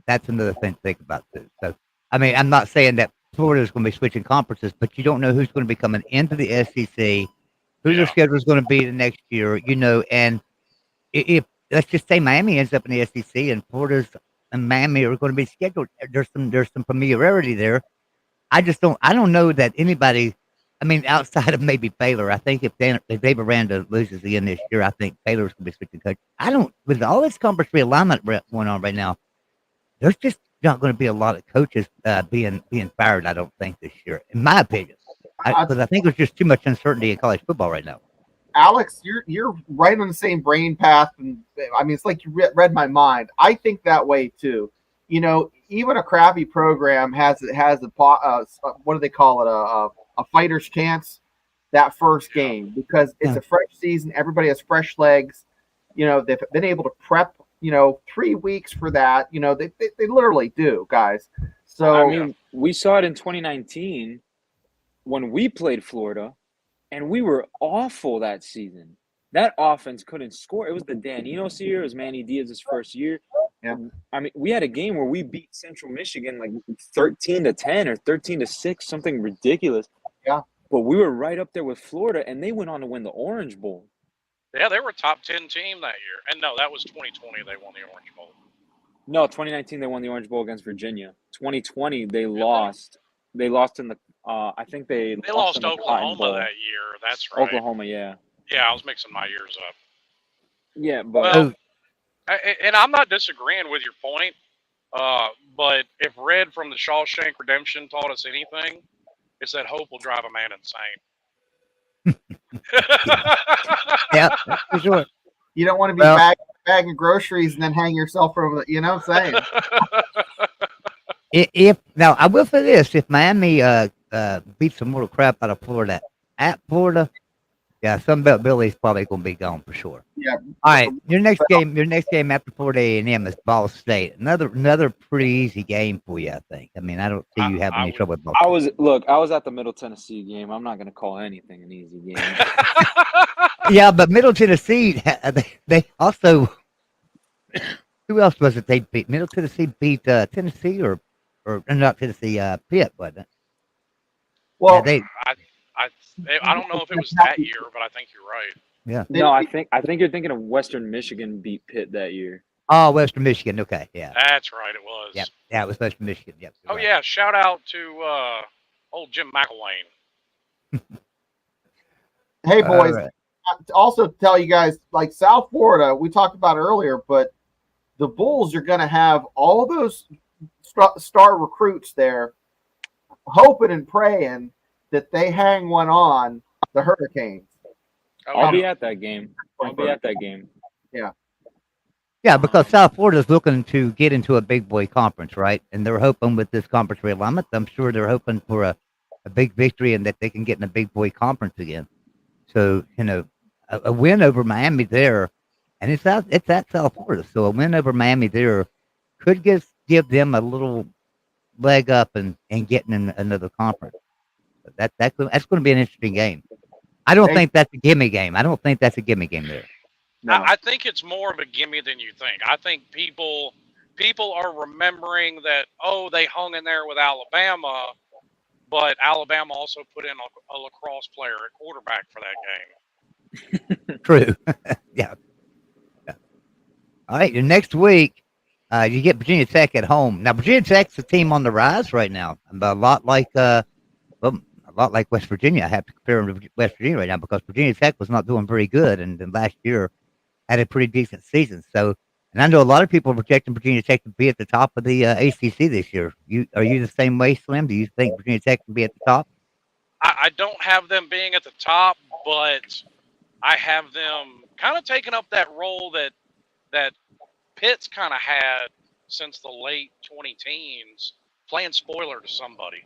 That's another thing to think about too. So, I'm not saying that Florida is going to be switching conferences, but you don't know who's going to be coming into the SEC, who their schedule is going to be the next year, and if let's just say Miami ends up in the SEC and Florida's and Miami are going to be scheduled, there's some familiarity there. I don't know that anybody, outside of maybe Baylor, I think if Dave Aranda loses again this year, I think Baylor's going to be switching coach. With all this conference realignment going on right now, there's just not going to be a lot of coaches being fired, I don't think, this year, in my opinion. Because I think there's just too much uncertainty in college football right now. Alex, you're right on the same brain path, and it's like you read my mind. I think that way too. Even a crappy program has a what do they call it? A fighter's chance that first game because it's a fresh season. Everybody has fresh legs. They've been able to prep. 3 weeks for that. They literally do, guys. So we saw it in 2019 when we played Florida, and we were awful that season. That offense couldn't score. It was the Dan Enos year. It was Manny Diaz's first year. Yeah. We had a game where we beat Central Michigan 13-10 or 13-6, something ridiculous. Yeah. But we were right up there with Florida, and they went on to win the Orange Bowl. Yeah, they were a top 10 team that year. And no, that was 2020. They won the Orange Bowl. No, 2019 they won the Orange Bowl against Virginia. 2020 they Did lost. They lost in the. I think they They lost lost in the Cotton Oklahoma Bowl. that year. That's right. Oklahoma, yeah. Yeah, I was mixing my years up. Yeah, but Well, and I'm not disagreeing with your point, but if Red from the Shawshank Redemption taught us anything, it's that hope will drive a man insane. Yeah, for sure. You don't want to be Well- bagging groceries and then hang yourself from the, you know what I'm saying? If now, I will say this: if Miami beats the mortal crap out of Florida at Florida, yeah, Sunbelt Billy's probably going to be gone for sure. Yeah. All right, your next game after Florida A&M is Ball State. Another pretty easy game for you, I think. I mean, I don't see you having any trouble with Ball State. I was at the Middle Tennessee game. I'm not going to call anything an easy game. Yeah, but Middle Tennessee, they also. Who else was it they beat? Middle Tennessee beat Tennessee or not Tennessee, Pitt, wasn't it? Well, Yeah, I don't know if it was that year, but I think you're right. No, I think you're thinking of Western Michigan beat Pitt that year. Oh, Western Michigan. Okay, yeah. That's right, it was. Yep. Yeah, it was Western Michigan. Yep. Oh, right. yeah, shout out to old Jim McElwain. hey boys, All right. also tell you guys, like South Florida, we talked about earlier, but the Bulls are going to have all those star recruits there, hoping and praying that they hang one on the Hurricanes. Oh, I'll yeah. be at that game. Yeah, because South Florida is looking to get into a big boy conference, right? And they're hoping with this conference realignment, I'm sure they're hoping for a big victory and that they can get in a big boy conference again. So, a win over Miami there, and it's at South Florida, so a win over Miami there could give them a little leg up and getting in another conference. That's going to be an interesting game. I don't think that's a gimme game. I don't think that's a gimme game there. No. I think it's more of a gimme than you think. I think people are remembering that, oh, they hung in there with Alabama, but Alabama also put in a lacrosse player at quarterback for that game. True. Yeah. All right. Next week, you get Virginia Tech at home. Now, Virginia Tech's a team on the rise right now. A lot like West Virginia. I have to compare them to West Virginia right now because Virginia Tech was not doing very good, and then last year had a pretty decent season. So, and I know a lot of people are projecting Virginia Tech to be at the top of the ACC this year. Are you the same way, Slim? Do you think Virginia Tech can be at the top? I don't have them being at the top, but I have them kind of taking up that role that Pitt's kind of had since the late 2010s, playing spoiler to somebody.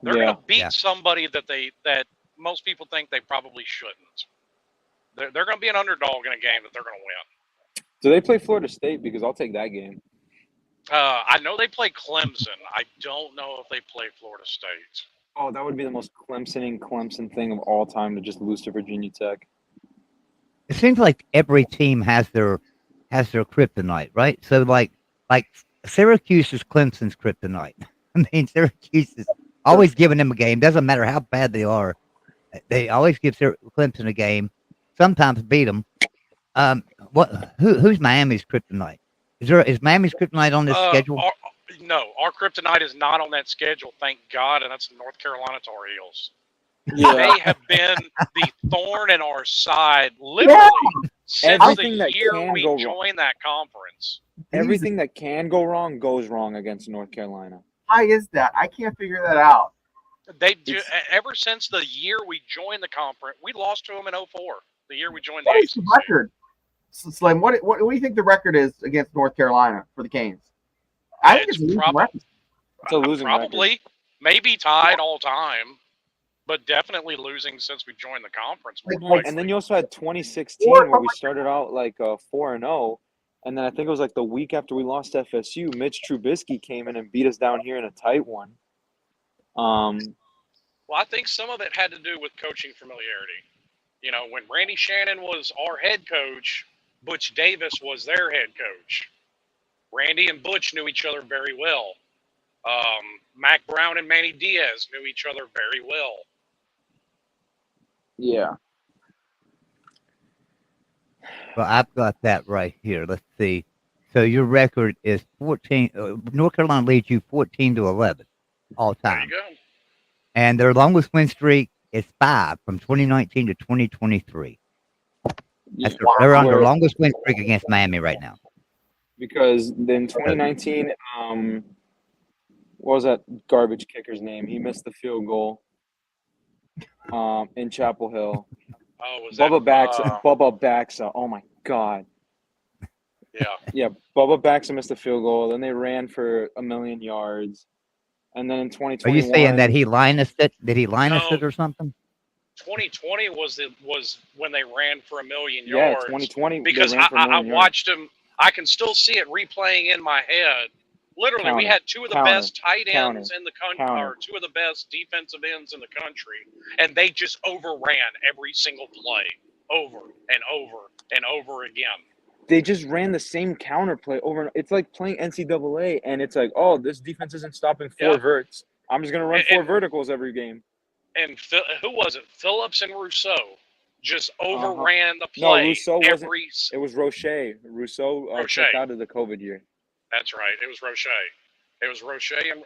They're going to beat somebody that most people think they probably shouldn't. They're going to be an underdog in a game that they're going to win. Do they play Florida State? Because I'll take that game. I know they play Clemson. I don't know if they play Florida State. Oh, that would be the most Clemson thing of all time to just lose to Virginia Tech. It seems like every team has their kryptonite, right? So like Syracuse is Clemson's kryptonite. I mean, Syracuse is always giving them a game. Doesn't matter how bad they are. They always give Clemson a game. Sometimes beat them. Who's Miami's kryptonite? Is Miami's kryptonite on this schedule? No, our kryptonite is not on that schedule, thank God, and that's the North Carolina Tar Heels. Yeah. They have been the thorn in our side, literally, since Everything the that year can we go wrong. joined that conference. Everything that can go wrong goes wrong against North Carolina. Why is that? I can't figure that out. Ever since the year we joined the conference, we lost to them in 2004, the year we joined What the is the ACC. record? Slim, what do you think the record is against North Carolina for the Canes? I think it's a losing record. It's a losing Probably, record. maybe tied all time, but definitely losing since we joined the conference. And then you also had 2016 where we started out like 4-0, and then I think it was like the week after we lost FSU, Mitch Trubisky came in and beat us down here in a tight one. Well, I think some of it had to do with coaching familiarity. You know, when Randy Shannon was our head coach, Butch Davis was their head coach. Randy and Butch knew each other very well. Mac Brown and Manny Diaz knew each other very well. Yeah. Well, I've got that right here. Let's see. So your record is 14. North Carolina leads you 14-11 all There you time, go. and their longest win streak is 5 from 2019 to 2023. Yeah, They're on their where longest win streak against Miami right now. because in 2019, what was that garbage kicker's name? He missed the field goal in Chapel Hill. Oh, was Bubba that? Baxa. Bubba Baxa. Oh my God. Yeah. Yeah, Bubba Baxa missed the field goal. Then they ran for 1,000,000 yards, and then in Are you saying that 2021, he Linus it? Did he Linus No, it or something? 2020 was when they ran for 1,000,000 yeah, yards. 2020 they Because ran for a I million yards. watched him. I can still see it replaying in my head. Literally, we Counter, had two of the counter, best tight counter, ends in the country, counter. or two of the best defensive ends in the country, and they just overran every single play, over and over and over again. They just ran the same counter play over. And it's like playing NCAA, and it's like, oh, this defense isn't stopping four Yep. verts. I'm just gonna run four And verticals every game. who was it? Phillips and Rousseau just overran the No, play. Rousseau wasn't. every. It was Roche. Rousseau Roche. checked out of the COVID year. That's right. It was Roche. It was Roche and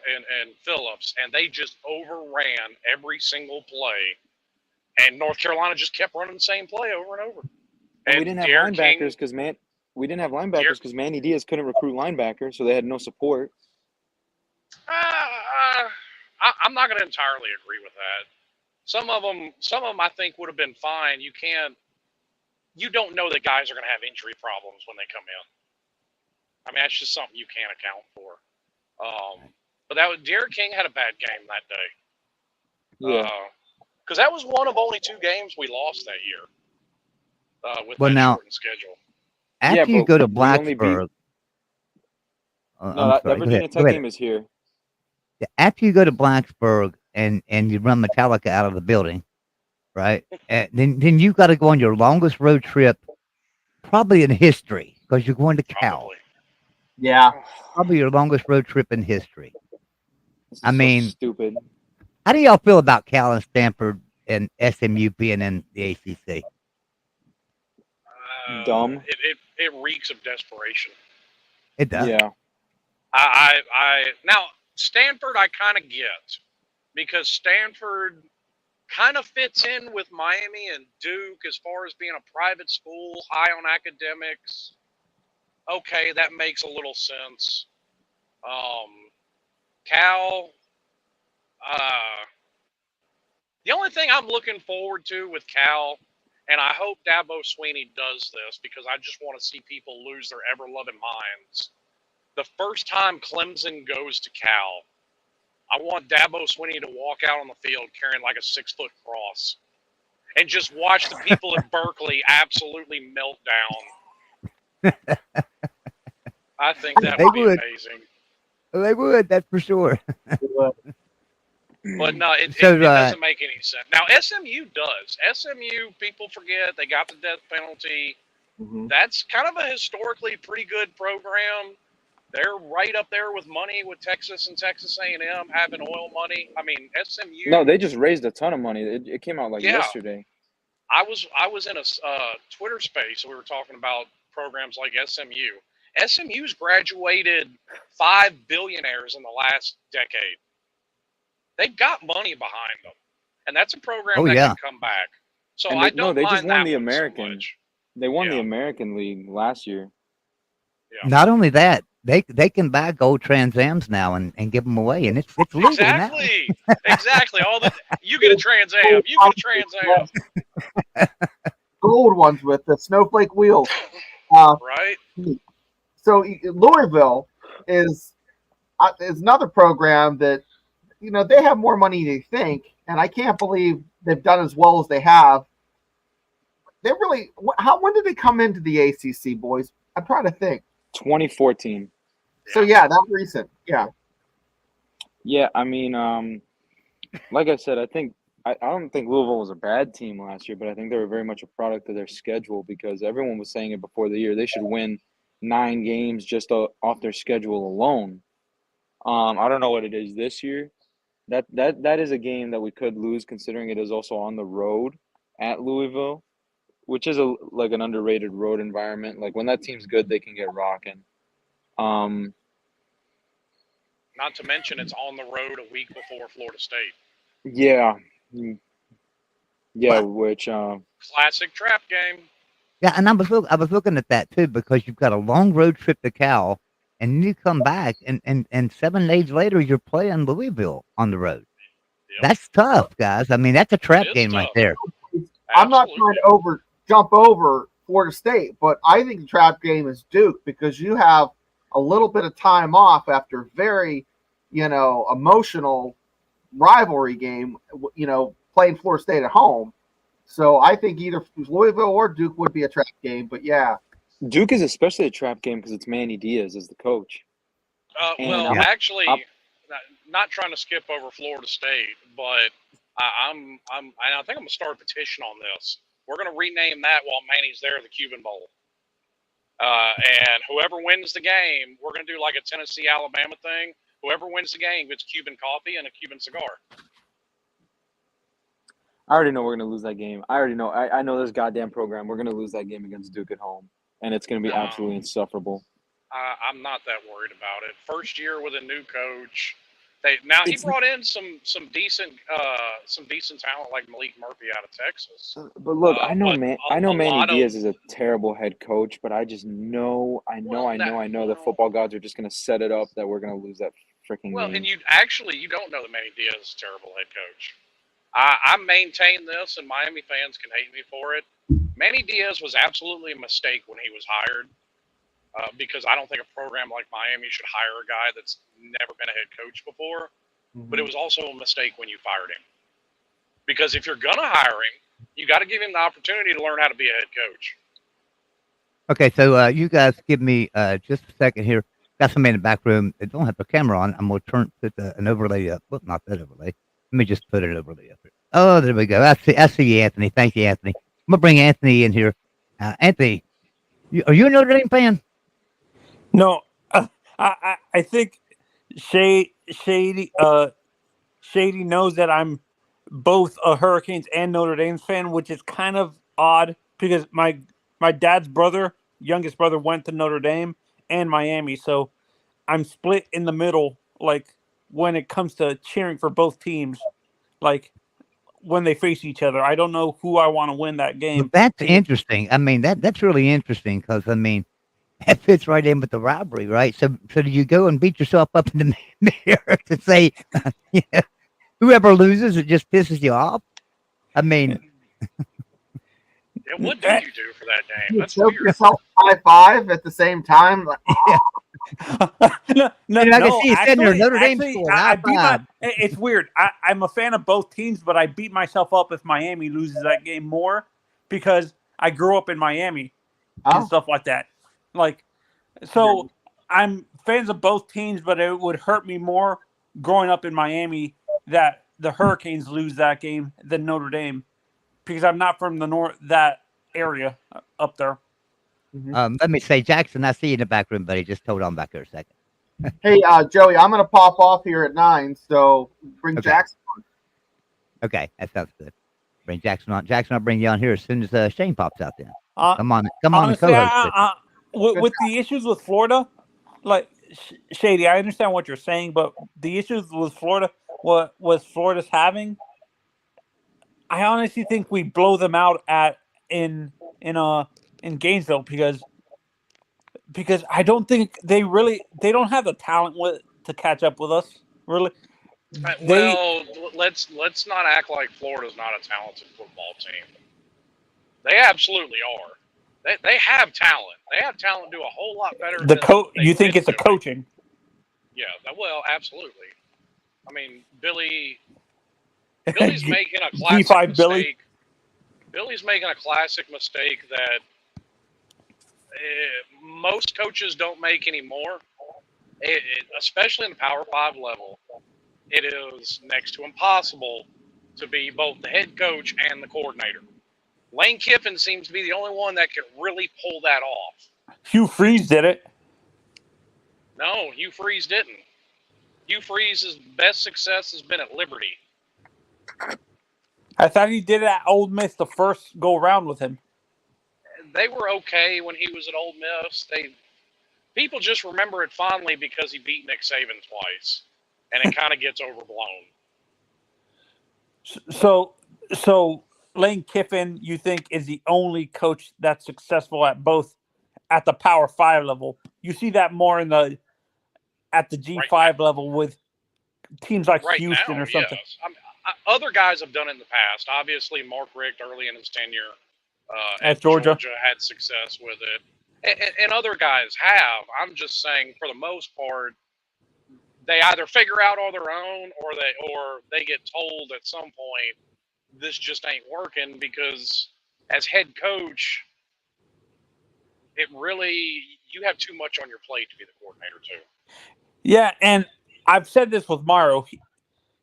Phillips, and they just overran every single play. And North Carolina just kept running the same play over and over. And And we didn't have Derek King, linebackers because Manny Diaz couldn't recruit linebackers, so they had no support. I'm not going to entirely agree with that. Some of them, I think would have been fine. You don't know that guys are going to have injury problems when they come in. I mean, that's just something you can't account for. But Derek King had a bad game that day. Yeah. Because that was one of only 2 games we lost that year. With Well, that now, shortened schedule. after you but go to we only beat. Blacksburg, No, I'm that sorry. Go Virginia ahead. Tech Go ahead. game is here. Yeah, after you go to Blacksburg and you run Metallica out of the building, right? Then you got to go on your longest road trip, probably in history, because you're going to Cal. Probably. Yeah. Probably your longest road trip in history. This is I mean, so stupid. how do y'all feel about Cal and Stanford and SMU being in the ACC? Dumb. It reeks of desperation. It does. Yeah. Now Stanford I kind of get, because Stanford kind of fits in with Miami and Duke as far as being a private school, high on academics. Okay, that makes a little sense. Cal, the only thing I'm looking forward to with Cal, and I hope Dabo Swinney does this because I just want to see people lose their ever-loving minds. The first time Clemson goes to Cal, I want Dabo Swinney to walk out on the field carrying like a 6-foot cross and just watch the people at Berkeley absolutely melt down. I think that would be amazing. They would, that's for sure. But no, it doesn't make any sense. Now, SMU does. SMU, people forget, they got the death penalty. Mm-hmm. That's kind of a historically pretty good program. They're right up there with money with Texas and Texas A&M having oil money. I mean, SMU. No, they just raised a ton of money. It came out yesterday. I was in a Twitter space. We were talking about programs like SMU. SMU's graduated 5 billionaires in the last decade. They've got money behind them, and that's a program that can come back. So I don't they mind just won that the one so American. much. They won the American League last year. Yeah. Not only that, they can buy gold Trans Ams now and give them away, and it's legal exactly. Exactly. You get a Trans Am. You get a Trans Am. Gold ones with the snowflake wheels. Right. So Louisville is another program that, they have more money than you think, and I can't believe they've done as well as they have. They really, when did they come into the ACC, boys? I'm trying to think. 2014. So yeah, that's recent. Yeah. Yeah, I mean, like I said, I don't think Louisville was a bad team last year, but I think they were very much a product of their schedule because everyone was saying it before the year. They should win 9 games just off their schedule alone. I don't know what it is this year. That is a game that we could lose considering it is also on the road at Louisville. which is like an underrated road environment. Like when that team's good, they can get rocking. Not to mention it's on the road a week before Florida State. Yeah, But- which Classic trap game. Yeah, and I was looking at that too because you've got a long road trip to Cal, and then you come back, and 7 days later you're playing Louisville on the road. Yep. That's tough, guys. I mean, that's a trap It is game right tough. there. I'm not Absolutely. trying to jump over Florida State, but I think the trap game is Duke because you have a little bit of time off after very, emotional rivalry game, playing Florida State at home. So I think either Louisville or Duke would be a trap game. But yeah, Duke is especially a trap game because it's Manny Diaz as the coach. Well, Yeah. actually, I'm- not trying to skip over Florida State, but I think I'm gonna start a petition on this. We're gonna rename that while Manny's there the Cuban Bowl. And whoever wins the game, we're gonna do like a Tennessee Alabama thing. Whoever wins the game gets Cuban coffee and a Cuban cigar. I already know we're gonna lose that game. I already know. I know this goddamn program. We're gonna lose that game against Duke at home, and it's gonna be absolutely insufferable. I'm not that worried about it. First year with a new coach. He It's- brought in some decent talent like Malik Murphy out of Texas. But look, I know but I know a Manny lot of- Diaz is a terrible head coach, but I just know, I know the football gods are just gonna set it up that we're gonna lose that freaking Well, game. and you don't know that Manny Diaz is a terrible head coach. I maintain this, and Miami fans can hate me for it. Manny Diaz was absolutely a mistake when he was hired, because I don't think a program like Miami should hire a guy that's never been a head coach before. But it was also a mistake when you fired him, because if you're gonna hire him, you got to give him the opportunity to learn how to be a head coach. Okay, so you guys give me just a second here. Got somebody in the back room. They don't have their camera on. I'm gonna put an overlay up. Well, not that overlay. Let me just put an overlay up here. Oh, there we go. I see you, Anthony. Thank you, Anthony. I'm gonna bring Anthony in here. Anthony, are you a Notre Dame fan? No, I think Shady knows that I'm both a Hurricanes and Notre Dame fan, which is kind of odd because my dad's youngest brother, went to Notre Dame and Miami, so I'm split in the middle. Like when it comes to cheering for both teams, like when they face each other, I don't know who I want to win that game. Well, that's interesting. I mean, that's really interesting because I mean, that fits right in with the rivalry, right? So do you go and beat yourself up in the mirror to say, whoever loses, it just pisses you off? I mean, Yeah, what did you do for that game? you That's choke weird. yourself high five at the same time. Like, no, I can see you sitting there, Notre Dame actually, scored, I high beat five. it's weird. I'm a fan of both teams, but I beat myself up if Miami loses that game more because I grew up in Miami and Oh. stuff like that. Like, so I'm fans of both teams, but it would hurt me more growing up in Miami that the Hurricanes lose that game than Notre Dame because I'm not from that area up there. let me say, Jackson, I see you in the back room, buddy. Just hold on back here a second. Hey, Joey, I'm going to pop off here at 9, so bring Okay. Jackson. Okay, that sounds good. Bring Jackson on. Jackson, I'll bring you on here as soon as Shane pops out there. Uh, Come on, Honestly, co-host. with the issues with Florida, like Shady, I understand what you're saying, but the issues with Florida, what was Florida's having, I honestly think we blow them out in Gainesville because I don't think they don't have the talent to catch up with us. Really, Well, let's not act like Florida's not a talented football team. They absolutely are. They have talent. They have talent to do a whole lot better. You think it's a coaching? Yeah. Well, absolutely. I mean, Billy's making a classic G5 mistake. Billy. Billy's making a classic mistake that most coaches don't make anymore. Especially in the Power 5 level, it is next to impossible to be both the head coach and the coordinator. Lane Kiffin seems to be the only one that can really pull that off. Hugh Freeze did it. No, Hugh Freeze didn't. Hugh Freeze's best success has been at Liberty. I thought he did it at Ole Miss the first go around with him. they were okay when he was at Ole Miss. People just remember it fondly because he beat Nick Saban twice, and it kind of gets overblown. So Lane Kiffin, you think, is the only coach that's successful at the Power 5 level? You see that more at the G5 level with teams like Right Houston now, or something. yes. Other guys have done it in the past. Obviously, Mark Richt early in his tenure At Georgia had success with it, and other guys have. I'm just saying, for the most part, they either figure out on their own or they get told at some point this just ain't working, because as head coach, you have too much on your plate to be the coordinator too. Yeah, and I've said this with Mario.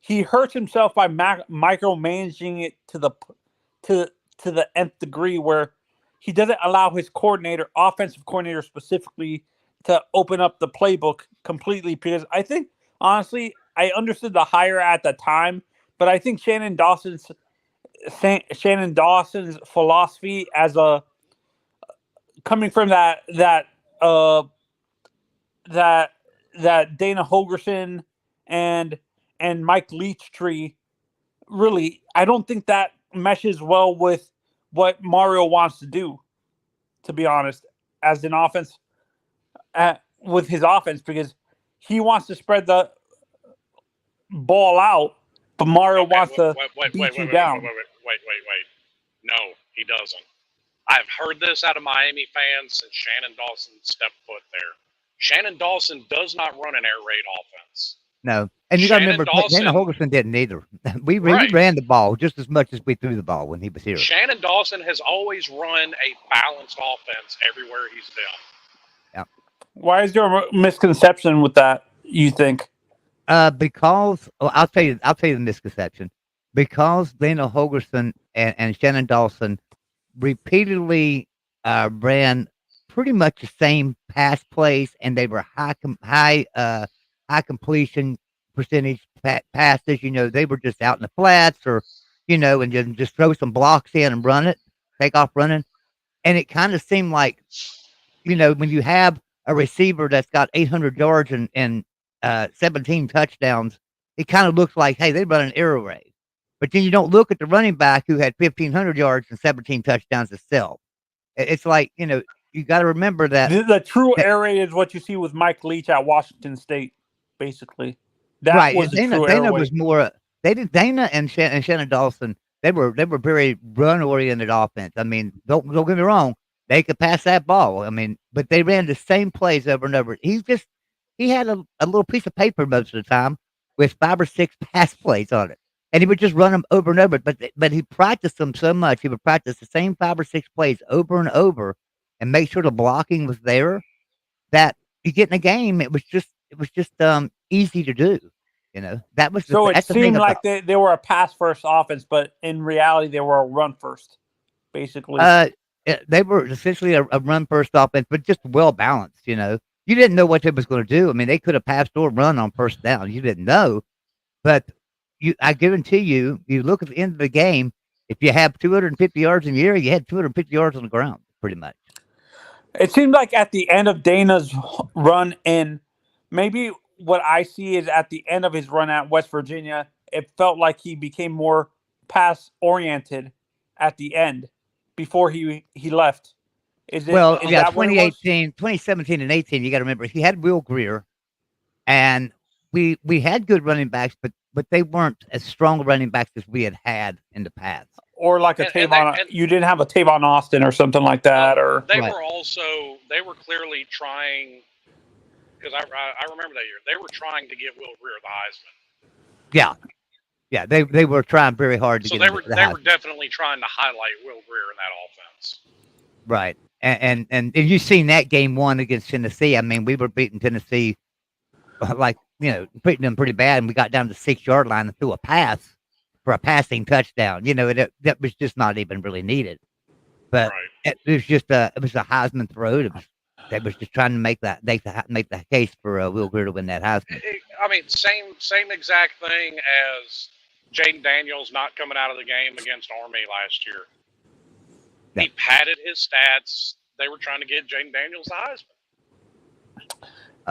He hurts himself by micromanaging it to the nth degree, where he doesn't allow his offensive coordinator specifically, to open up the playbook completely. Because I think, honestly, I understood the hire at the time, but I think Shannon Dawson's philosophy coming from that Dana Holgerson and Mike Leach tree, really, I don't think that meshes well with what Mario wants to do, to be honest, as an offense, with his offense, because he wants to spread the ball out, but Mario wants to beat you down. Wait. No, he doesn't. I've heard this out of Miami fans since Shannon Dawson stepped foot there. Shannon Dawson does not run an air raid offense. No. And you got to remember, Dana Holgerson didn't either. We ran the ball just as much as we threw the ball when he was here. Shannon Dawson has always run a balanced offense everywhere he's been. Yeah. Why is there a misconception with that, you think? Because I'll tell you the misconception. Because Dana Holgerson and Shannon Dawson repeatedly ran pretty much the same pass plays, and they were high completion percentage passes. They were just out in the flats, or and just throw some blocks in and run it, take off running. And it kind of seemed like, when you have a receiver that's got 800 yards and 17 touchdowns, it kind of looks like, hey, they run an air raid. But then you don't look at the running back who had 1,500 yards and 17 touchdowns himself. It's like, you got to remember that the true air raid is what you see with Mike Leach at Washington State, basically. That was the true air raid. Was more. Dana and Shannon Dawson. They were very run oriented offense. I mean, don't get me wrong. They could pass that ball. I mean, but they ran the same plays over and over. He had a little piece of paper most of the time with 5 or 6 pass plays on it. And he would just run them over and over, but he practiced them so much. He would practice the same 5 or 6 plays over and over, and make sure the blocking was there. That you get in a game, it was just easy to do. That was so. It seemed like they were a pass first offense, but in reality, they were a run first, basically. They were essentially a run first offense, but just well balanced. You didn't know what they was going to do. I mean, they could have passed or run on first down. You didn't know, but I guarantee you look at the end of the game, if you have 250 yards in the air, you had 250 yards on the ground, pretty much. It seemed like at the end of Dana's run in, maybe what I see is at the end of his run at West Virginia, it felt like he became more pass oriented at the end before he left. Is 2017 and 18, you got to remember, he had Will Greer, and we had good running backs, but they weren't as strong running backs as we had in the past. Or like you didn't have a Tavon Austin or something like that, or they were clearly trying, because I remember that year they were trying to give Will Greer the Heisman. Yeah, they were trying very hard to get. So they were definitely trying to highlight Will Greer in that offense. Right, and you've seen that game 1 against Tennessee. I mean, we were beating Tennessee, beating them pretty bad, and we got down to the 6-yard line and threw a pass for a passing touchdown. That was just not even really needed. But it was a Heisman throw. They was just trying to make the case for Will Greer to win that Heisman. I mean, same exact thing as Jaden Daniels not coming out of the game against Army last year. He padded his stats. They were trying to get Jaden Daniels the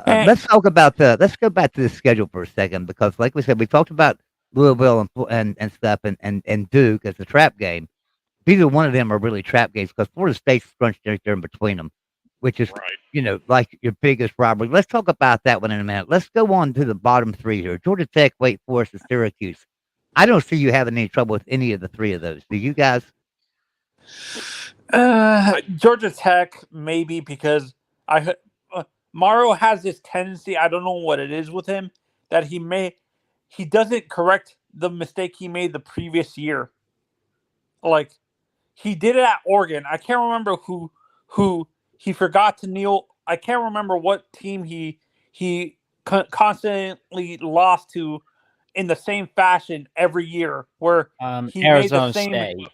Heisman. Let's go back to the schedule for a second, because like we said, we talked about Louisville and stuff, and Duke as a trap game. Neither one of them are really trap games, because Florida State's scrunched right there in between them, which is Right. like your biggest rivalry. Let's talk about that one in a minute. Let's go on to the bottom three here: Georgia Tech, Wake Forest, and Syracuse. I don't see you having any trouble with any of the three of those. Do you guys? Georgia Tech, maybe, because Mario has this tendency, I don't know what it is with him, that he doesn't correct the mistake he made the previous year. Like, he did it at Oregon. I can't remember who he forgot to kneel. I can't remember what team he constantly lost to in the same fashion every year, where he Arizona made the same. State.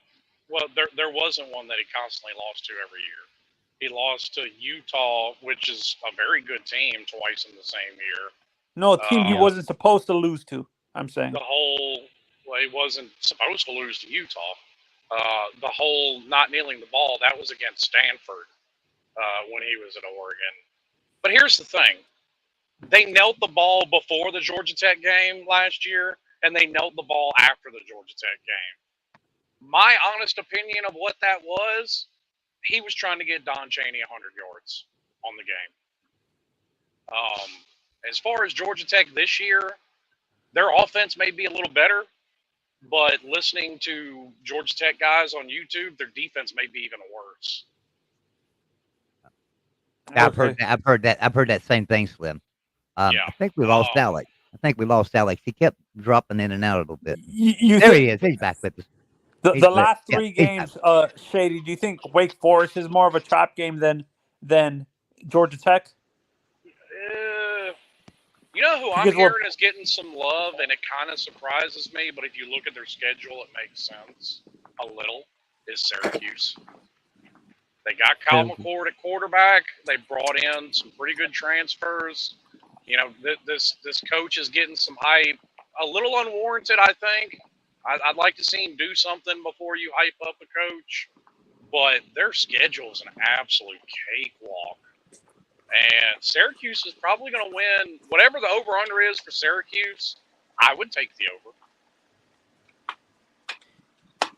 Well, there wasn't one that he constantly lost to every year. He lost to Utah, which is a very good team, twice in the same year. No, a team he wasn't supposed to lose to. I'm saying He wasn't supposed to lose to Utah. The whole not kneeling the ball, that was against Stanford when he was at Oregon. But here's the thing. They knelt the ball before the Georgia Tech game last year, and they knelt the ball after the Georgia Tech game. My honest opinion of what that was, he was trying to get Don Chaney 100 yards on the game. As far as Georgia Tech this year, their offense may be a little better, but listening to Georgia Tech guys on YouTube, their defense may be even worse. Yeah, I've heard that same thing, Slim. I think we lost Alex. He kept dropping in and out a little bit. There he is. He's back with us. The last three games, Shady, do you think Wake Forest is more of a trap game than Georgia Tech? You know who I'm hearing is getting some love, and it kind of surprises me, but if you look at their schedule, it makes sense a little, is Syracuse. They got Kyle McCord at quarterback. They brought in some pretty good transfers. You know, this coach is getting some hype, a little unwarranted, I think. I'd like to see him do something before you hype up a coach, but their schedule is an absolute cakewalk. And Syracuse is probably going to win. Whatever the over-under is for Syracuse, I would take the over.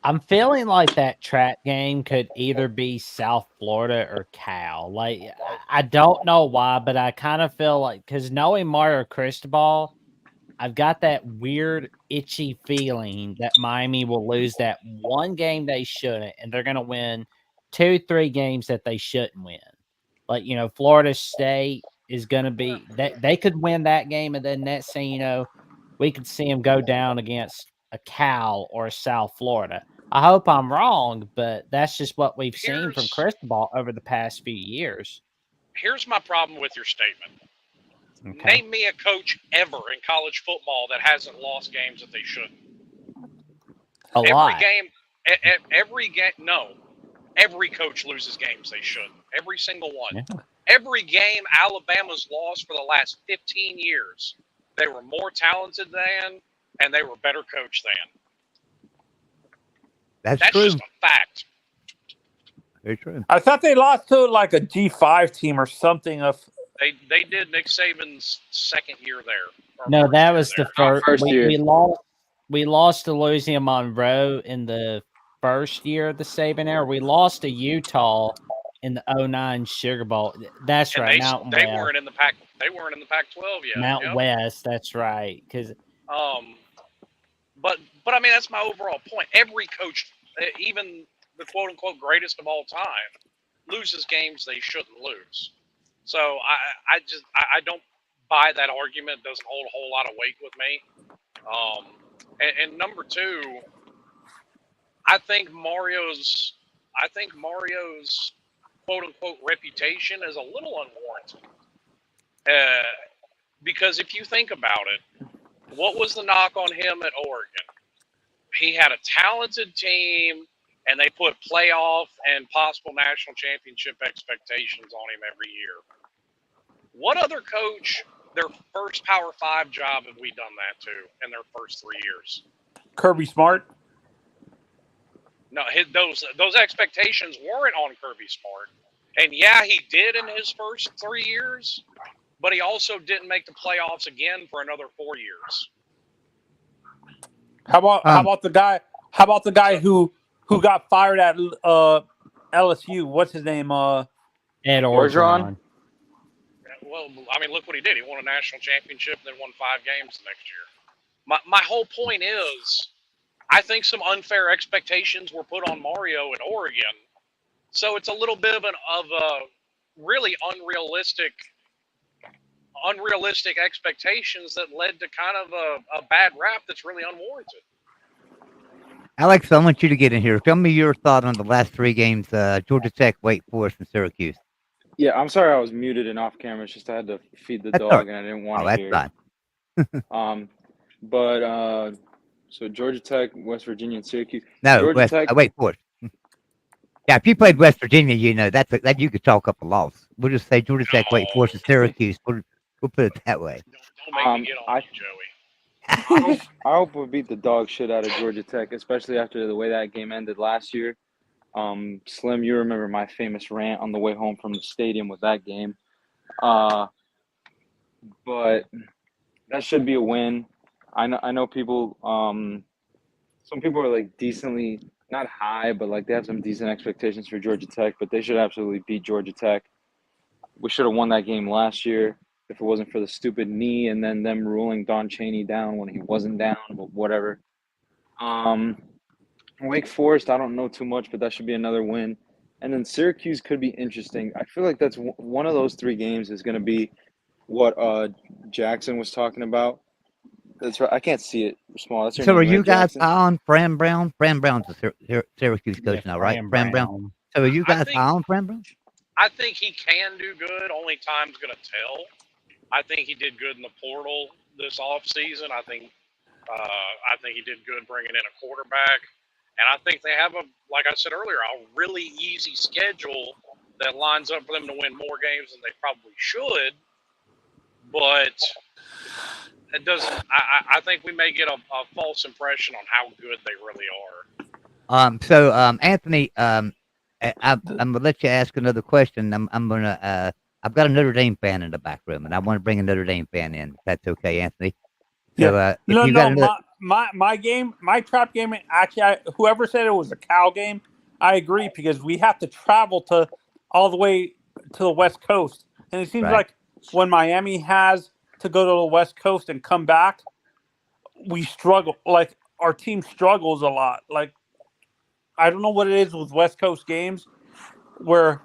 I'm feeling like that trap game could either be South Florida or Cal. Like, I don't know why, but I kind of feel like, because knowing Mario Cristobal, I've got that weird, itchy feeling that Miami will lose that one game they shouldn't, and they're going to win 2-3 games that they shouldn't win. Like, Florida State is going to be – they could win that game, and then next thing we could see them go down against a Cal or a South Florida. I hope I'm wrong, but that's just what we've seen from Cristobal over the past few years. Here's my problem with your statement. Okay. Name me a coach ever in college football that hasn't lost games that they shouldn't. Every coach loses games they shouldn't. Every single one. Yeah. Every game Alabama's lost for the last 15 years, they were more talented than, and they were better coached than. That's true. Just a fact. Very true. I thought they lost to like a G5 team or something. They did Nick Saban's second year there. No, that was the first year. We lost to Louisiana Monroe in the first year of the Saban era. We lost to Utah in the 2009 Sugar Bowl. That's right. They weren't in the Pac. They weren't in the Pac-12 yet. Mount West. That's right. But I mean, that's my overall point. Every coach, even the quote unquote greatest of all time, loses games they shouldn't lose. So I don't buy that argument. It doesn't hold a whole lot of weight with me. And number two, I think Mario's quote unquote reputation is a little unwarranted. Because if you think about it, what was the knock on him at Oregon? He had a talented team, and they put playoff and possible national championship expectations on him every year. What other coach, their first Power 5 job, have we done that to in their first 3 years? Kirby Smart? No, those expectations weren't on Kirby Smart. And yeah, he did in his first 3 years, but he also didn't make the playoffs again for another 4 years. How about the guy? How about the guy who got fired at LSU? What's his name? Ed Orgeron? Orgeron. Well, I mean, look what he did. He won a national championship and then won 5 games the next year. My whole point is, I think some unfair expectations were put on Mario in Oregon. So it's a little bit of a really unrealistic expectations that led to kind of a bad rap that's really unwarranted. Alex, I want you to get in here. Tell me your thought on the last 3 games: Georgia Tech, Wake Forest, and Syracuse. Yeah, I'm sorry I was muted and off camera. It's just I had to feed the That's all dog right. and I didn't want Oh, to that's hear. fine. But so Georgia Tech, West Virginia, and Syracuse. No, Georgia Tech. Wake Forest. Yeah, if you played West Virginia, you know that you could chalk up a loss. We'll just say Georgia Tech, Wake Forest, and Syracuse. We'll put it that way. Don't make me get on you, Joey. I hope we beat the dog shit out of Georgia Tech, especially after the way that game ended last year. Slim, you remember my famous rant on the way home from the stadium with that game. But that should be a win. I know people. Some people are like decently not high, but like they have some decent expectations for Georgia Tech. But they should absolutely beat Georgia Tech. We should have won that game last year if it wasn't for the stupid knee and then them ruling Don Chaney down when he wasn't down. But whatever. Wake Forest, I don't know too much, but that should be another win. And then Syracuse could be interesting. I feel like that's one of those 3 games is going to be what Jackson was talking about. That's right. I can't see it small. That's your So name, are right, you guys Jackson? on Fran Brown? Fran Brown's the Syracuse coach now, right? Fran Brown. So are you guys on Fran Brown? I think he can do good. Only time's going to tell. I think he did good in the portal this offseason. I think he did good bringing in a quarterback. And I think they have like I said earlier, a really easy schedule that lines up for them to win more games than they probably should. But it doesn't. I think we may get a false impression on how good they really are. So Anthony, I'm gonna let you ask another question. I've got a Notre Dame fan in the back room, and I want to bring a Notre Dame fan in. If that's okay, Anthony. So, my trap game. Actually, whoever said it was a Cal game, I agree because we have to travel all the way to the West Coast, and it seems like when Miami has to go to the West Coast and come back, we struggle. Like our team struggles a lot. Like I don't know what it is with West Coast games where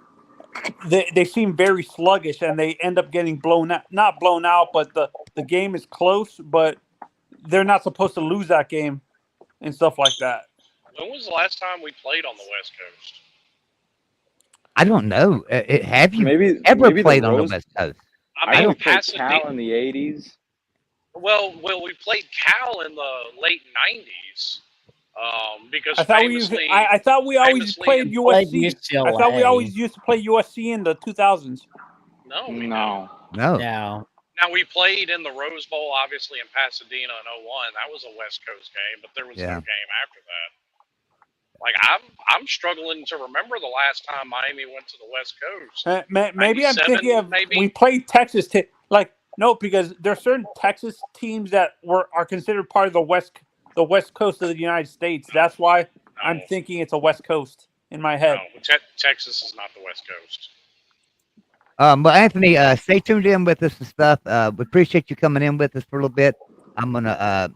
they seem very sluggish and they end up getting blown out. Not blown out, but the game is close, but they're not supposed to lose that game and stuff like that. When was the last time we played on the West Coast? I don't know. Have you maybe played on the West Coast? I don't play Pasadena. Cal in the 80s. Well, we played Cal in the late 90s. Because I thought we always played USC. I thought we always used to play USC in the 2000s. No. Now, we played in the Rose Bowl, obviously, in Pasadena in 01. That was a West Coast game, but there was no game after that. Like, I'm struggling to remember the last time Miami went to the West Coast. Maybe I'm thinking of we played Texas. No, because there are certain Texas teams that are considered part of the West Coast of the United States. That's why I'm thinking it's a West Coast in my head. No, Texas is not the West Coast. But Anthony, stay tuned in with us and stuff. We appreciate you coming in with us for a little bit. I'm gonna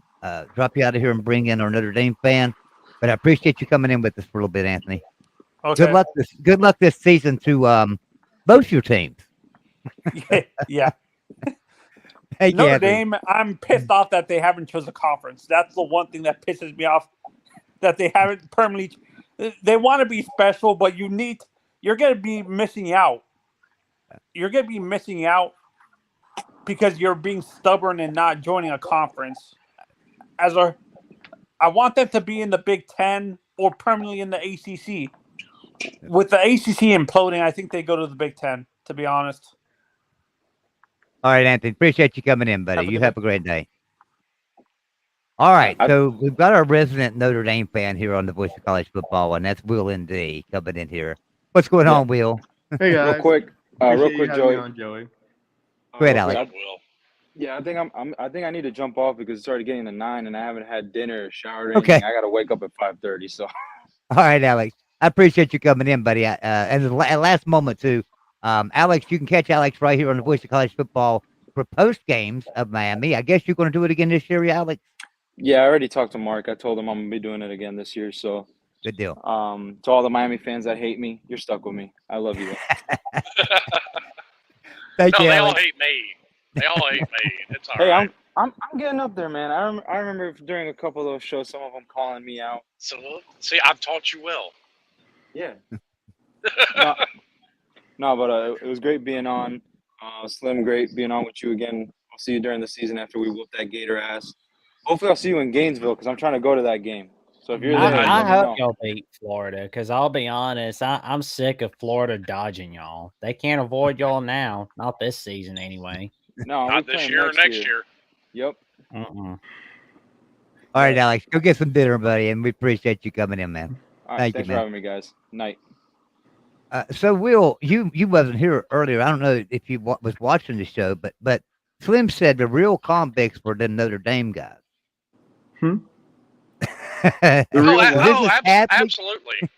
drop you out of here and bring in our Notre Dame fan. But I appreciate you coming in with us for a little bit, Anthony. Okay. Good luck this season to both your teams. Yeah. Thank Notre you, Dame, I'm pissed off that they haven't chosen a conference. That's the one thing that pisses me off. That they haven't permanently. They want to be special, but you're going to be missing out. You're going to be missing out because you're being stubborn and not joining a conference. I want them to be in the Big Ten or permanently in the ACC. With the ACC imploding, I think they go to the Big Ten, to be honest. All right, Anthony. Appreciate you coming in, buddy. You have a great day. All right, I, so we've got our resident Notre Dame fan here on the Voice of College Football, and that's Will ND coming in here. What's going yeah, on, Will? Hey real guys, quick, appreciate you having me Joey. on, Joey. Go ahead, Real quick, Alex. What will? yeah, I think I need to jump off because it's already getting to 9, and I haven't had dinner, or showered, or Okay. anything. I got to wake up at 5:30. So All right, Alex. I appreciate you coming in, buddy. And at last moment too, Alex, you can catch Alex right here on the Voice of College Football for post games of Miami. I guess you're going to do it again this year, Alex. yeah, I already talked to Mark. I told him I'm gonna be doing it again this year. So Good deal. to all the Miami fans that hate me, you're stuck with me. I love you though. Thank No, you, they all Alex. hate me. They all hate me. It's all Hey, right. I'm getting up there, man. I remember during a couple of those shows, some of them calling me out. So see, I've taught you well. Yeah. No, no, but it was great being on. Slim, great being on with you again. I'll see you during the season after we whoop that Gator ass. Hopefully, I'll see you in Gainesville because I'm trying to go to that game. So if you're there, I let me hope know. y'all beat Florida because I'll be honest, I'm sick of Florida dodging y'all. They can't avoid y'all now, not this season anyway. No, Not we this play 'em year or next year. Yep. Mm-mm. All right, Alex, go get some dinner, buddy, and we appreciate you coming in, man. All right, Thank you, thanks for man. having me, guys. Night. So, Will, you wasn't here earlier. I don't know if you was watching the show, but Slim said the real convicts were the Notre Dame guys. Hmm? The real what? Absolutely.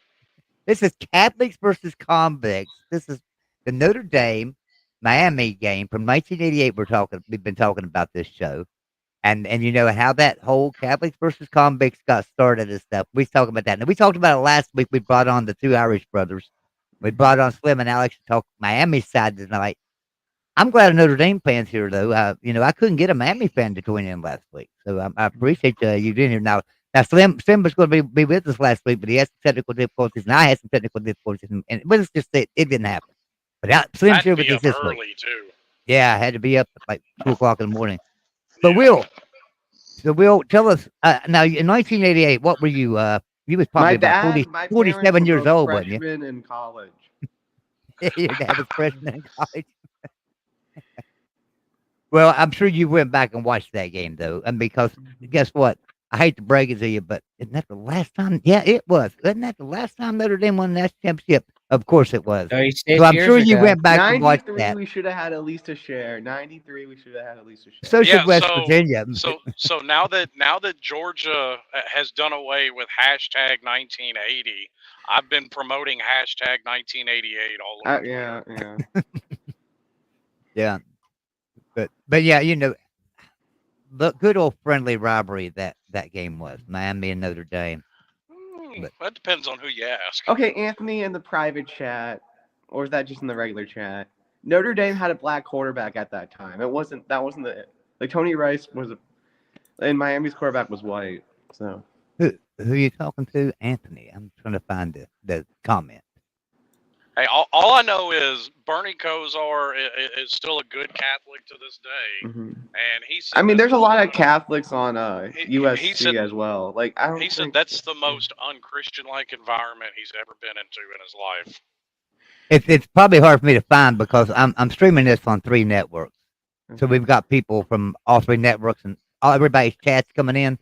This is Catholics versus convicts. This is the Notre Dame Miami game from 1988. We've been talking about this show, and you know how that whole Catholics versus convicts got started and stuff. We talked about that, and we talked about it last week. We brought on the two Irish brothers. We brought on Slim and Alex to talk Miami side tonight. I'm glad a Notre Dame fan's here, though. You know, I couldn't get a Miami fan to join in last week, so I appreciate you being here. Now, Slim was going to be with us last week, but he had some technical difficulties, and I had some technical difficulties, and it was just it didn't happen. But Slim's I'd here with be us up this week. early too. Yeah, I had to be up at like 2 o'clock in the morning. But Yeah. Will, tell us now in 1988, what were you? You was probably about 47 years old, wasn't you? Freshmen in college. Your dad was freshman in college. Well, I'm sure you went back and watched that game, though, and because guess what? I hate to break it to you, but isn't that the last time? Yeah, it was. Isn't that the last time Notre Dame won the national championship? Of course it was. 36 So I'm years sure you ago. went back and watched 93, that. we should have had at least a share. 93, we should have had at least a share. So Yeah, should West Virginia. So now that Georgia has done away with hashtag 1980, I've been promoting hashtag 1988 all over. Yeah, Twitter. yeah. Yeah, but yeah, you know, the good old friendly rivalry that game was Miami and Notre Dame. That depends on who you ask. Okay, Anthony, in the private chat, or is that just in the regular chat? Notre Dame had a black quarterback at that time. That wasn't the like Tony Rice was, and Miami's quarterback was white. So Who are you talking to, Anthony? I'm trying to find the comment. Hey, all I know is Bernie Kosar is still a good Catholic to this day, and he said. I mean, there's a lot of Catholics on USC he said, as well. Like I don't. He said that's the most unchristian-like environment he's ever been into in his life. It's probably hard for me to find because I'm streaming this on 3 networks, so we've got people from all 3 networks and everybody's chats coming in.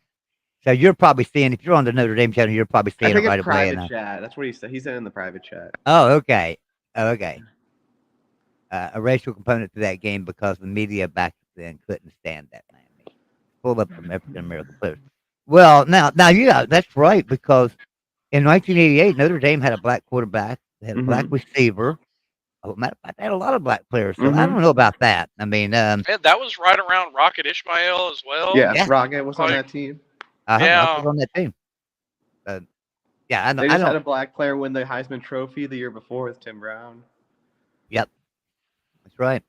So you're probably seeing, if you're on the Notre Dame channel, you're probably seeing I think it right it's away. private chat. That's what he said. He said in the private chat. Oh, okay. A racial component to that game because the media back then couldn't stand that Miami. Full up from African American players. Well, now, yeah, that's right, because in 1988, Notre Dame had a black quarterback, they had a black receiver. Oh, matter of fact, they had a lot of black players, so I don't know about that. I mean, Yeah, that was right around Rocket Ishmael as well. Yeah. Rocket was on that team. I was on that team. Yeah, I know. They just had a black player win the Heisman Trophy the year before with Tim Brown. Yep, that's right.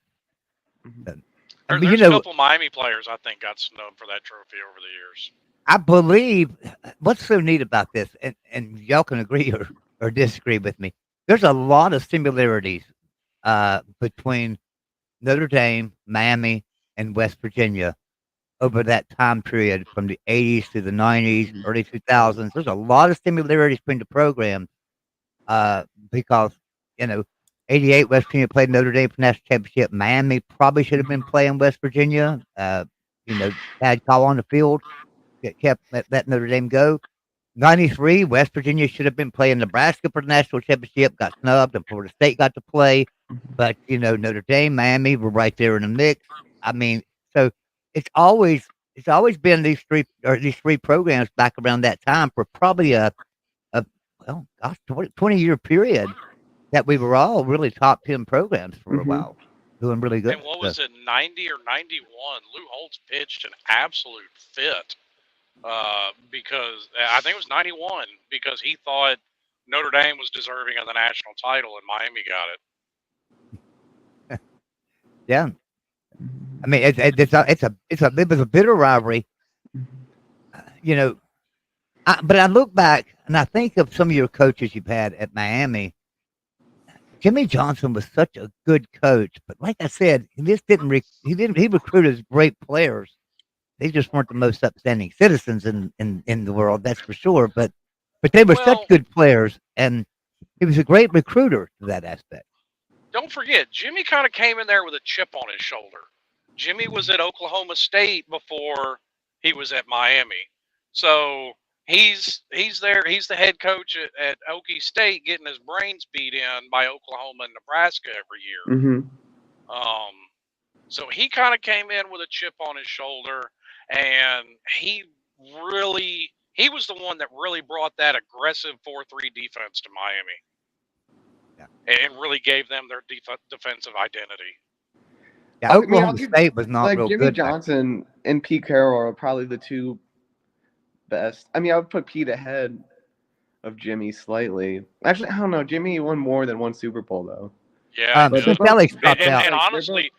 There's a couple Miami players I think got snubbed for that trophy over the years. I believe what's so neat about this, and y'all can agree or disagree with me. There's a lot of similarities between Notre Dame, Miami, and West Virginia over that time period from the 80s to the 90s, early 2000s. There's a lot of similarities between the programs because, you know, 88 West Virginia played Notre Dame for national championship. Miami probably should have been playing West Virginia. You know, bad call on the field. kept let Notre Dame go. 93, West Virginia should have been playing Nebraska for the national championship, got snubbed, and Florida State got to play. But, Notre Dame, Miami were right there in the mix. I mean, so it's always been these three programs back around that time for probably a 20-year period that we were all really top 10 programs for a while, doing really good. And what was it, 90 or 91? Lou Holtz pitched an absolute fit because I think it was 91 because he thought Notre Dame was deserving of the national title and Miami got it. Yeah, I mean it was a bitter rivalry, but I look back and I think of some of your coaches you've had at Miami. Jimmy Johnson was such a good coach, but like I said, he recruited great players. They just weren't the most upstanding citizens in the world, that's for sure. But they were such good players, and he was a great recruiter to that aspect. Don't forget, Jimmy kind of came in there with a chip on his shoulder. Jimmy was at Oklahoma State before he was at Miami. So he's there. He's the head coach at Okie State, getting his brains beat in by Oklahoma and Nebraska every year. So he kind of came in with a chip on his shoulder, and he was the one that really brought that aggressive 4-3 defense to Miami. Yeah. And really gave them their defensive identity. Yeah, Oklahoma State was not real Jimmy good. Johnson and Pete Carroll are probably the two best. I mean, I would put Pete ahead of Jimmy slightly. Actually, I don't know. Jimmy won more than one Super Bowl, though. Yeah, and honestly,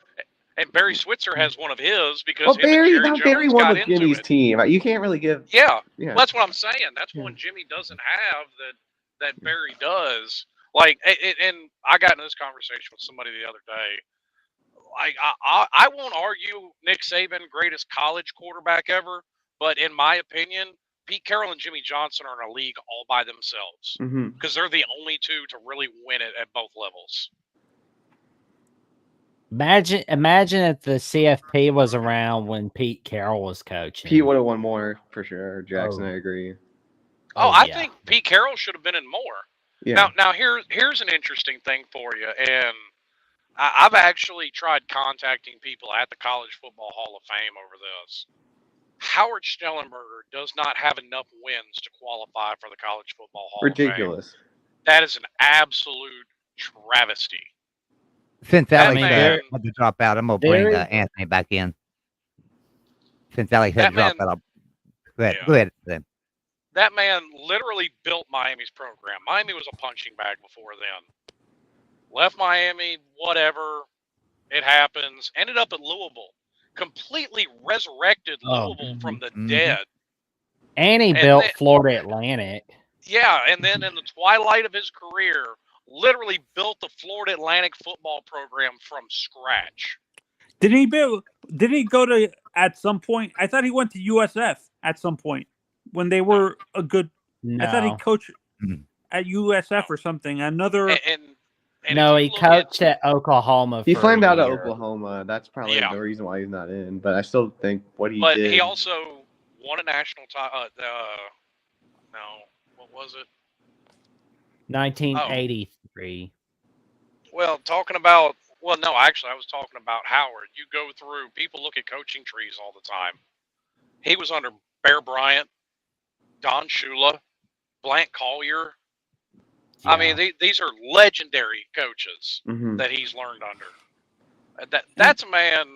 and Barry Switzer has one of his because well, Barry won with Jimmy's team. You can't really give. Yeah. Well, that's what I'm saying. That's one Jimmy doesn't have that Barry does. Like, and I got in this conversation with somebody the other day. Like, I won't argue Nick Saban, greatest college quarterback ever, but in my opinion, Pete Carroll and Jimmy Johnson are in a league all by themselves because they're the only two to really win it at both levels. Imagine if the CFP was around when Pete Carroll was coaching. Pete would have won more for sure. Jackson, I agree. I think Pete Carroll should have been in more. Yeah. Now here's an interesting thing for you, and I've actually tried contacting people at the College Football Hall of Fame over this. Howard Schnellenberger does not have enough wins to qualify for the College Football Hall of Fame. Ridiculous. That is an absolute travesty. Since Alex had to drop out, I'm going to bring Anthony back in. Since Alex had to drop out, go ahead. That man literally built Miami's program. Miami was a punching bag before then. Left Miami, whatever. It happens. Ended up at Louisville. Completely resurrected Louisville from the dead. And he built Florida Atlantic. Yeah, and then in the twilight of his career, literally built the Florida Atlantic football program from scratch. Did he go to at some point? I thought he went to USF at some point when they were a good. No. I thought he coached at USF or something. Another. No, he coached at Oklahoma. He flamed out at Oklahoma. That's probably the reason why he's not in. But I still think what he did. But he also won a national title. No, what was it? 1983. Well, talking about. Well, no, actually, I was talking about Howard. You go through. People look at coaching trees all the time. He was under Bear Bryant, Don Shula, Blank Collier. Yeah. I mean, these are legendary coaches that he's learned under. That's a man.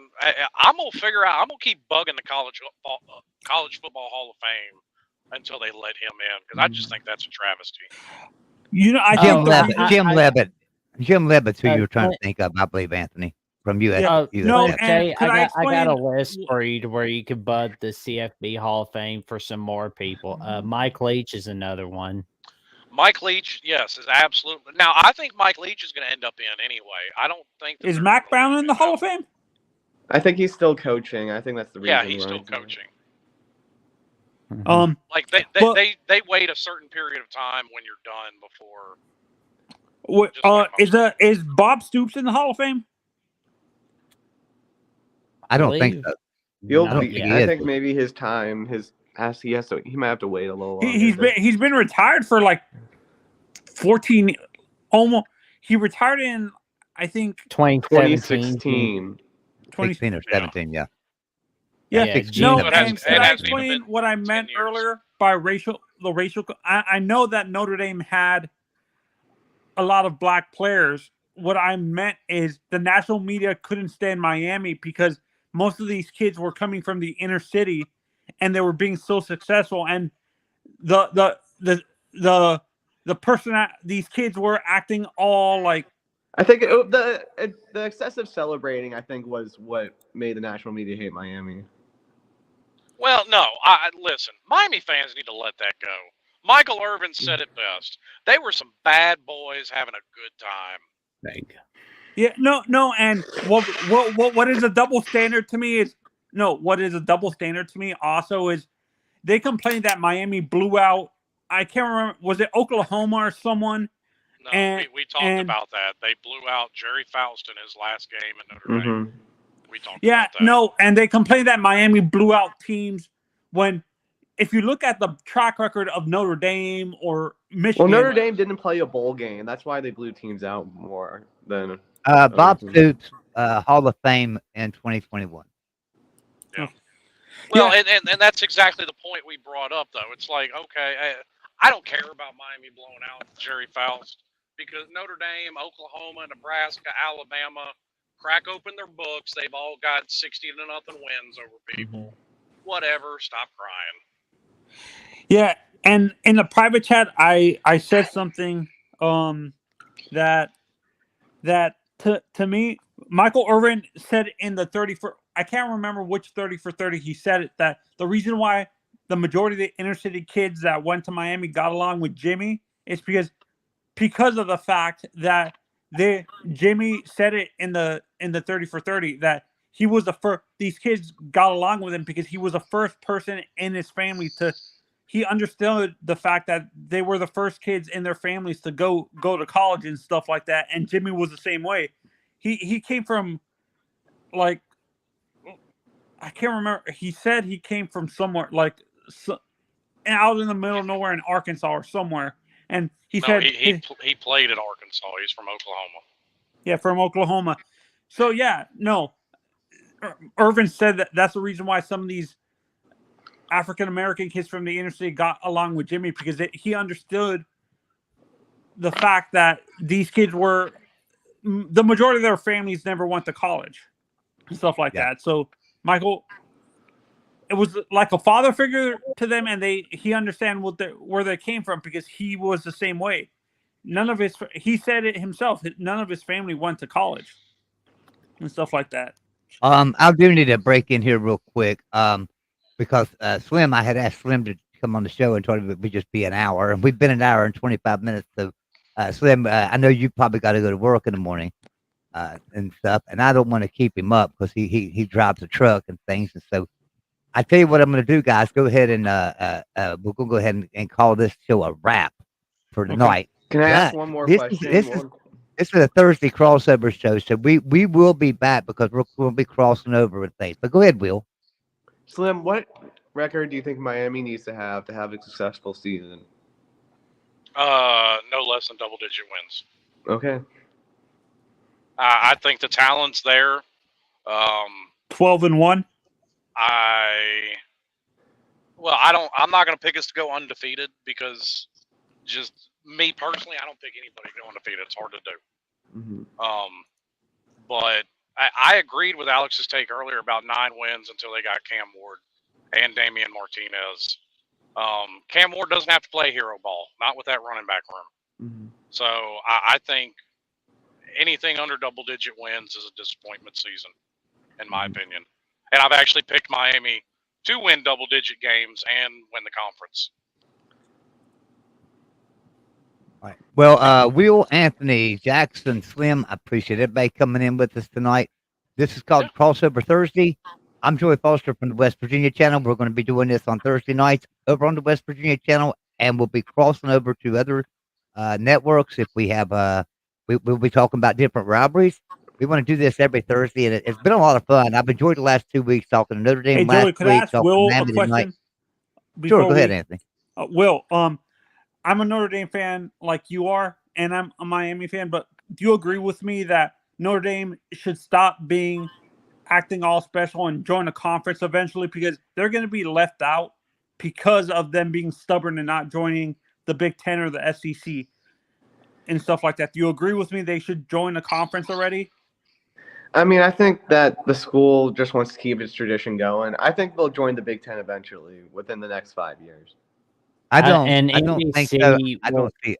I'm gonna figure out. I'm gonna keep bugging the College Football Hall of Fame until they let him in because I just think that's a travesty. You know, I think Jim Levitt's who you were trying to think of. I believe Anthony from US. I got a list for you to where you could bug the CFB Hall of Fame for some more people. Mike Leach is another one. Mike Leach, yes, is absolutely. Now, I think Mike Leach is going to end up in anyway. I don't think. Is Mac Brown in the Hall of Fame? I think he's still coaching. I think that's the reason. Yeah, he's still coaching. Like they wait a certain period of time when you're done before. Is Bob Stoops in the Hall of Fame? I don't think so. I think maybe his time, He might have to wait a little longer. He's been retired for like 14, almost. He retired in, I think, 2016. 16 or 17, yeah. Yeah, Yeah, 16, no, June It and has- can it I hasn't even explain been what I 10 meant years. earlier by racial? I know that Notre Dame had a lot of black players. What I meant is the national media couldn't stand Miami because most of these kids were coming from the inner city, and they were being so successful. And the person that these kids were acting all like. I think the excessive celebrating, I think, was what made the national media hate Miami. Well, no. Listen. Miami fans need to let that go. Michael Irvin said it best. They were some bad boys having a good time. Yeah, no, and what is a double standard to me is what is a double standard to me also is they complained that Miami blew out. I can't remember, was it Oklahoma or someone? No, And- we talked and- about that. They blew out Jerry Faust in his last game at Notre Dame. Mm-hmm. We talked Yeah, about that. no, and they complained that Miami blew out teams when, if you look at the track record of Notre Dame or Michigan. Well, Notre Dame didn't play a bowl game. That's why they blew teams out more than. Bob Stoops, Hall of Fame in 2021. Well, and that's exactly the point we brought up, though. It's like, okay, I don't care about Miami blowing out Jerry Faust because Notre Dame, Oklahoma, Nebraska, Alabama, crack open their books. They've all got 60-0 wins over people. Whatever. Stop crying. Yeah, and in the private chat, I said something that to me, Michael Irvin said in the 30 for, I can't remember which 30 for 30 he said it, that the reason why the majority of the inner city kids that went to Miami got along with Jimmy is because of the fact that Jimmy said it in the 30 for 30 that he was the first, these kids got along with him because he was the first person in his family he understood the fact that they were the first kids in their families to go to college and stuff like that. And Jimmy was the same way. He came from, like, I can't remember. He said he came from somewhere like out in the middle of nowhere in Arkansas or somewhere. And he said he played at Arkansas. He's from Oklahoma. Yeah, from Oklahoma. So yeah, no. Irvin said that that's the reason why some of these African American kids from the inner city got along with Jimmy because he understood the fact that these kids were the majority of their families never went to college and stuff like that. So Michael, it was like a father figure to them, and he understand where they came from because he was the same way. He said it himself. None of his family went to college and stuff like that. I do need to break in here real quick. Because Slim, I had asked Slim to come on the show and told him it would just be an hour, and we've been an hour and 25 minutes. So, Slim, I know you probably got to go to work in the morning and stuff, and I don't want to keep him up because he drives a truck and things. And so, I tell you what I'm going to do, guys. Go ahead and we're going to go ahead and call this show a wrap for tonight. Can I ask one more question? This is a Thursday crossover show, so we will be back because we'll be crossing over with things. But go ahead, Will. Slim, what record do you think Miami needs to have a successful season? No less than double-digit wins. Okay. I think the talent's there. 12-1. I'm not going to pick us to go undefeated because just me personally, I don't think anybody can go undefeated. It's hard to do. Mm-hmm. But I agreed with Alex's take earlier about 9 wins until they got Cam Ward and Damian Martinez. Cam Ward doesn't have to play hero ball, not with that running back room. Mm-hmm. So I think anything under double-digit wins is a disappointment season, in my opinion. And I've actually picked Miami to win double-digit games and win the conference. All right. Well, Will, Anthony, Jackson, Slim, I appreciate everybody coming in with us tonight. This is called Crossover Thursday. I'm Joey Foster from the West Virginia channel. We're going to be doing this on Thursday nights over on the West Virginia channel, and we'll be crossing over to other networks if we have. We'll be talking about different rivalries. We want to do this every Thursday, and it's been a lot of fun. I've enjoyed the last 2 weeks talking to Notre Dame. Hey, Joey, could I ask Will a question? Sure, go ahead, Anthony. Will, I'm a Notre Dame fan like you are, and I'm a Miami fan. But do you agree with me that Notre Dame should stop acting all special and join a conference eventually, because they're going to be left out because of them being stubborn and not joining the Big Ten or the SEC and stuff like that? Do you agree with me they should join a conference already? I mean, I think that the school just wants to keep its tradition going. I think they'll join the Big Ten eventually within the next 5 years. I don't NBC think so. I don't see it.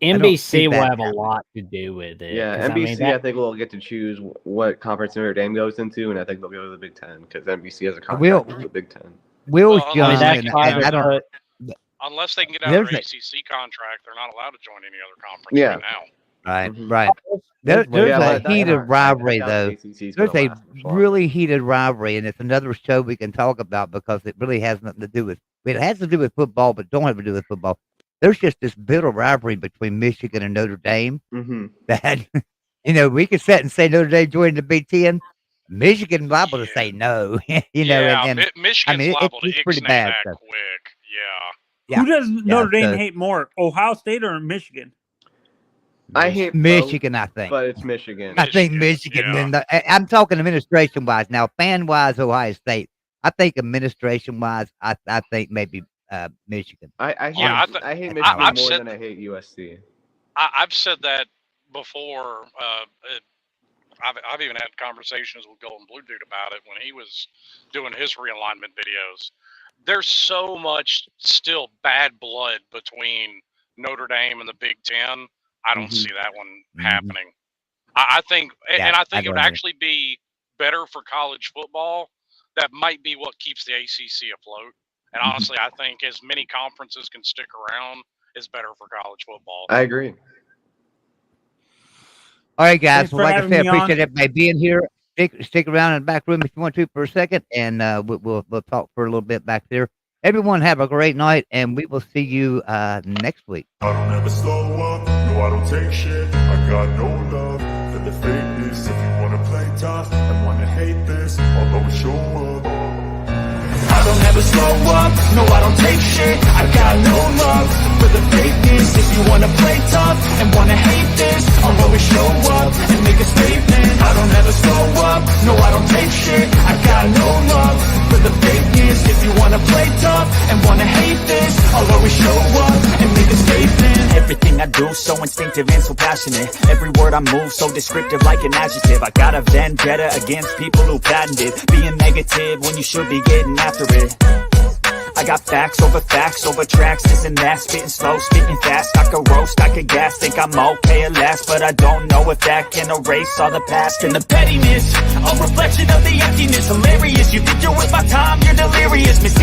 NBC will that have a lot to do with it. Yeah, 'cause, NBC, I think, will get to choose what conference Notre Dame goes into, and I think they'll go to the Big Ten because NBC has a contract with the Big Ten. Will's Well, young, that's and why I don't. Unless they can get out There's of their a- ACC contract, they're not allowed to join any other conference Yeah. right now. Right, Mhm. right. There's Yeah, a but heated I rivalry, doubt though. the ACC's There's gonna a last this long. really heated rivalry, and it's another show we can talk about because it really has nothing to do with. It has to do with football, but don't have to do with football. There's just this bitter rivalry between Michigan and Notre Dame Mhm. that we could sit and say Notre Dame joined the Big Ten. Michigan liable to say no, Yeah, and Michigan's I mean, liable to it's pretty ixnay bad. that So. quick. Yeah. Yeah. Who does Notre Dame so- hate more, Ohio State or Michigan? I hate Michigan, I both, think. but it's Michigan. I think Michigan. yeah. And I'm talking administration wise now. Fan wise, Ohio State. I think administration wise, I think maybe Michigan. I hate Yeah, I hate I've Michigan more said- than I hate USC. I've said that before. I've even had conversations with Golden Blue Dude about it when he was doing his realignment videos. There's so much still bad blood between Notre Dame and the Big Ten. I don't see that one happening. I think, and I think it would actually be better for college football. That might be what keeps the ACC afloat. And honestly, I think as many conferences can stick around, is better for college football. I agree. All right, guys. Thanks Well, for like I having said, I me on. appreciate everybody being here. Stick around in the back room if you want to for a second, and we'll talk for a little bit back there. Everyone have a great night, and we will see you next week. I don't ever slow up, no I don't take shit. I got no love for the fakeness. If you wanna play tough and wanna hate this, I'll always show up. I don't ever slow up, no I don't take shit. I got no love for the fakeness. If you wanna play tough and wanna hate this, I'll always show up and make a statement. I don't ever slow up, no I don't take shit. I got no love for the fakeness. If you wanna play tough and wanna hate this, I'll always show up and make a statement. Everything I do so instinctive and so passionate. Every word I move so descriptive like an adjective. I got a vendetta against people who patented being negative when you should be getting after it. I got facts over tracks, this and that, spitting slow, spitting fast. I could roast, I could gas, think I'm okay at last, but I don't know if that can erase all the past and the pettiness. A reflection of the emptiness, hilarious. You think you're with my time, you're delirious, mysterious.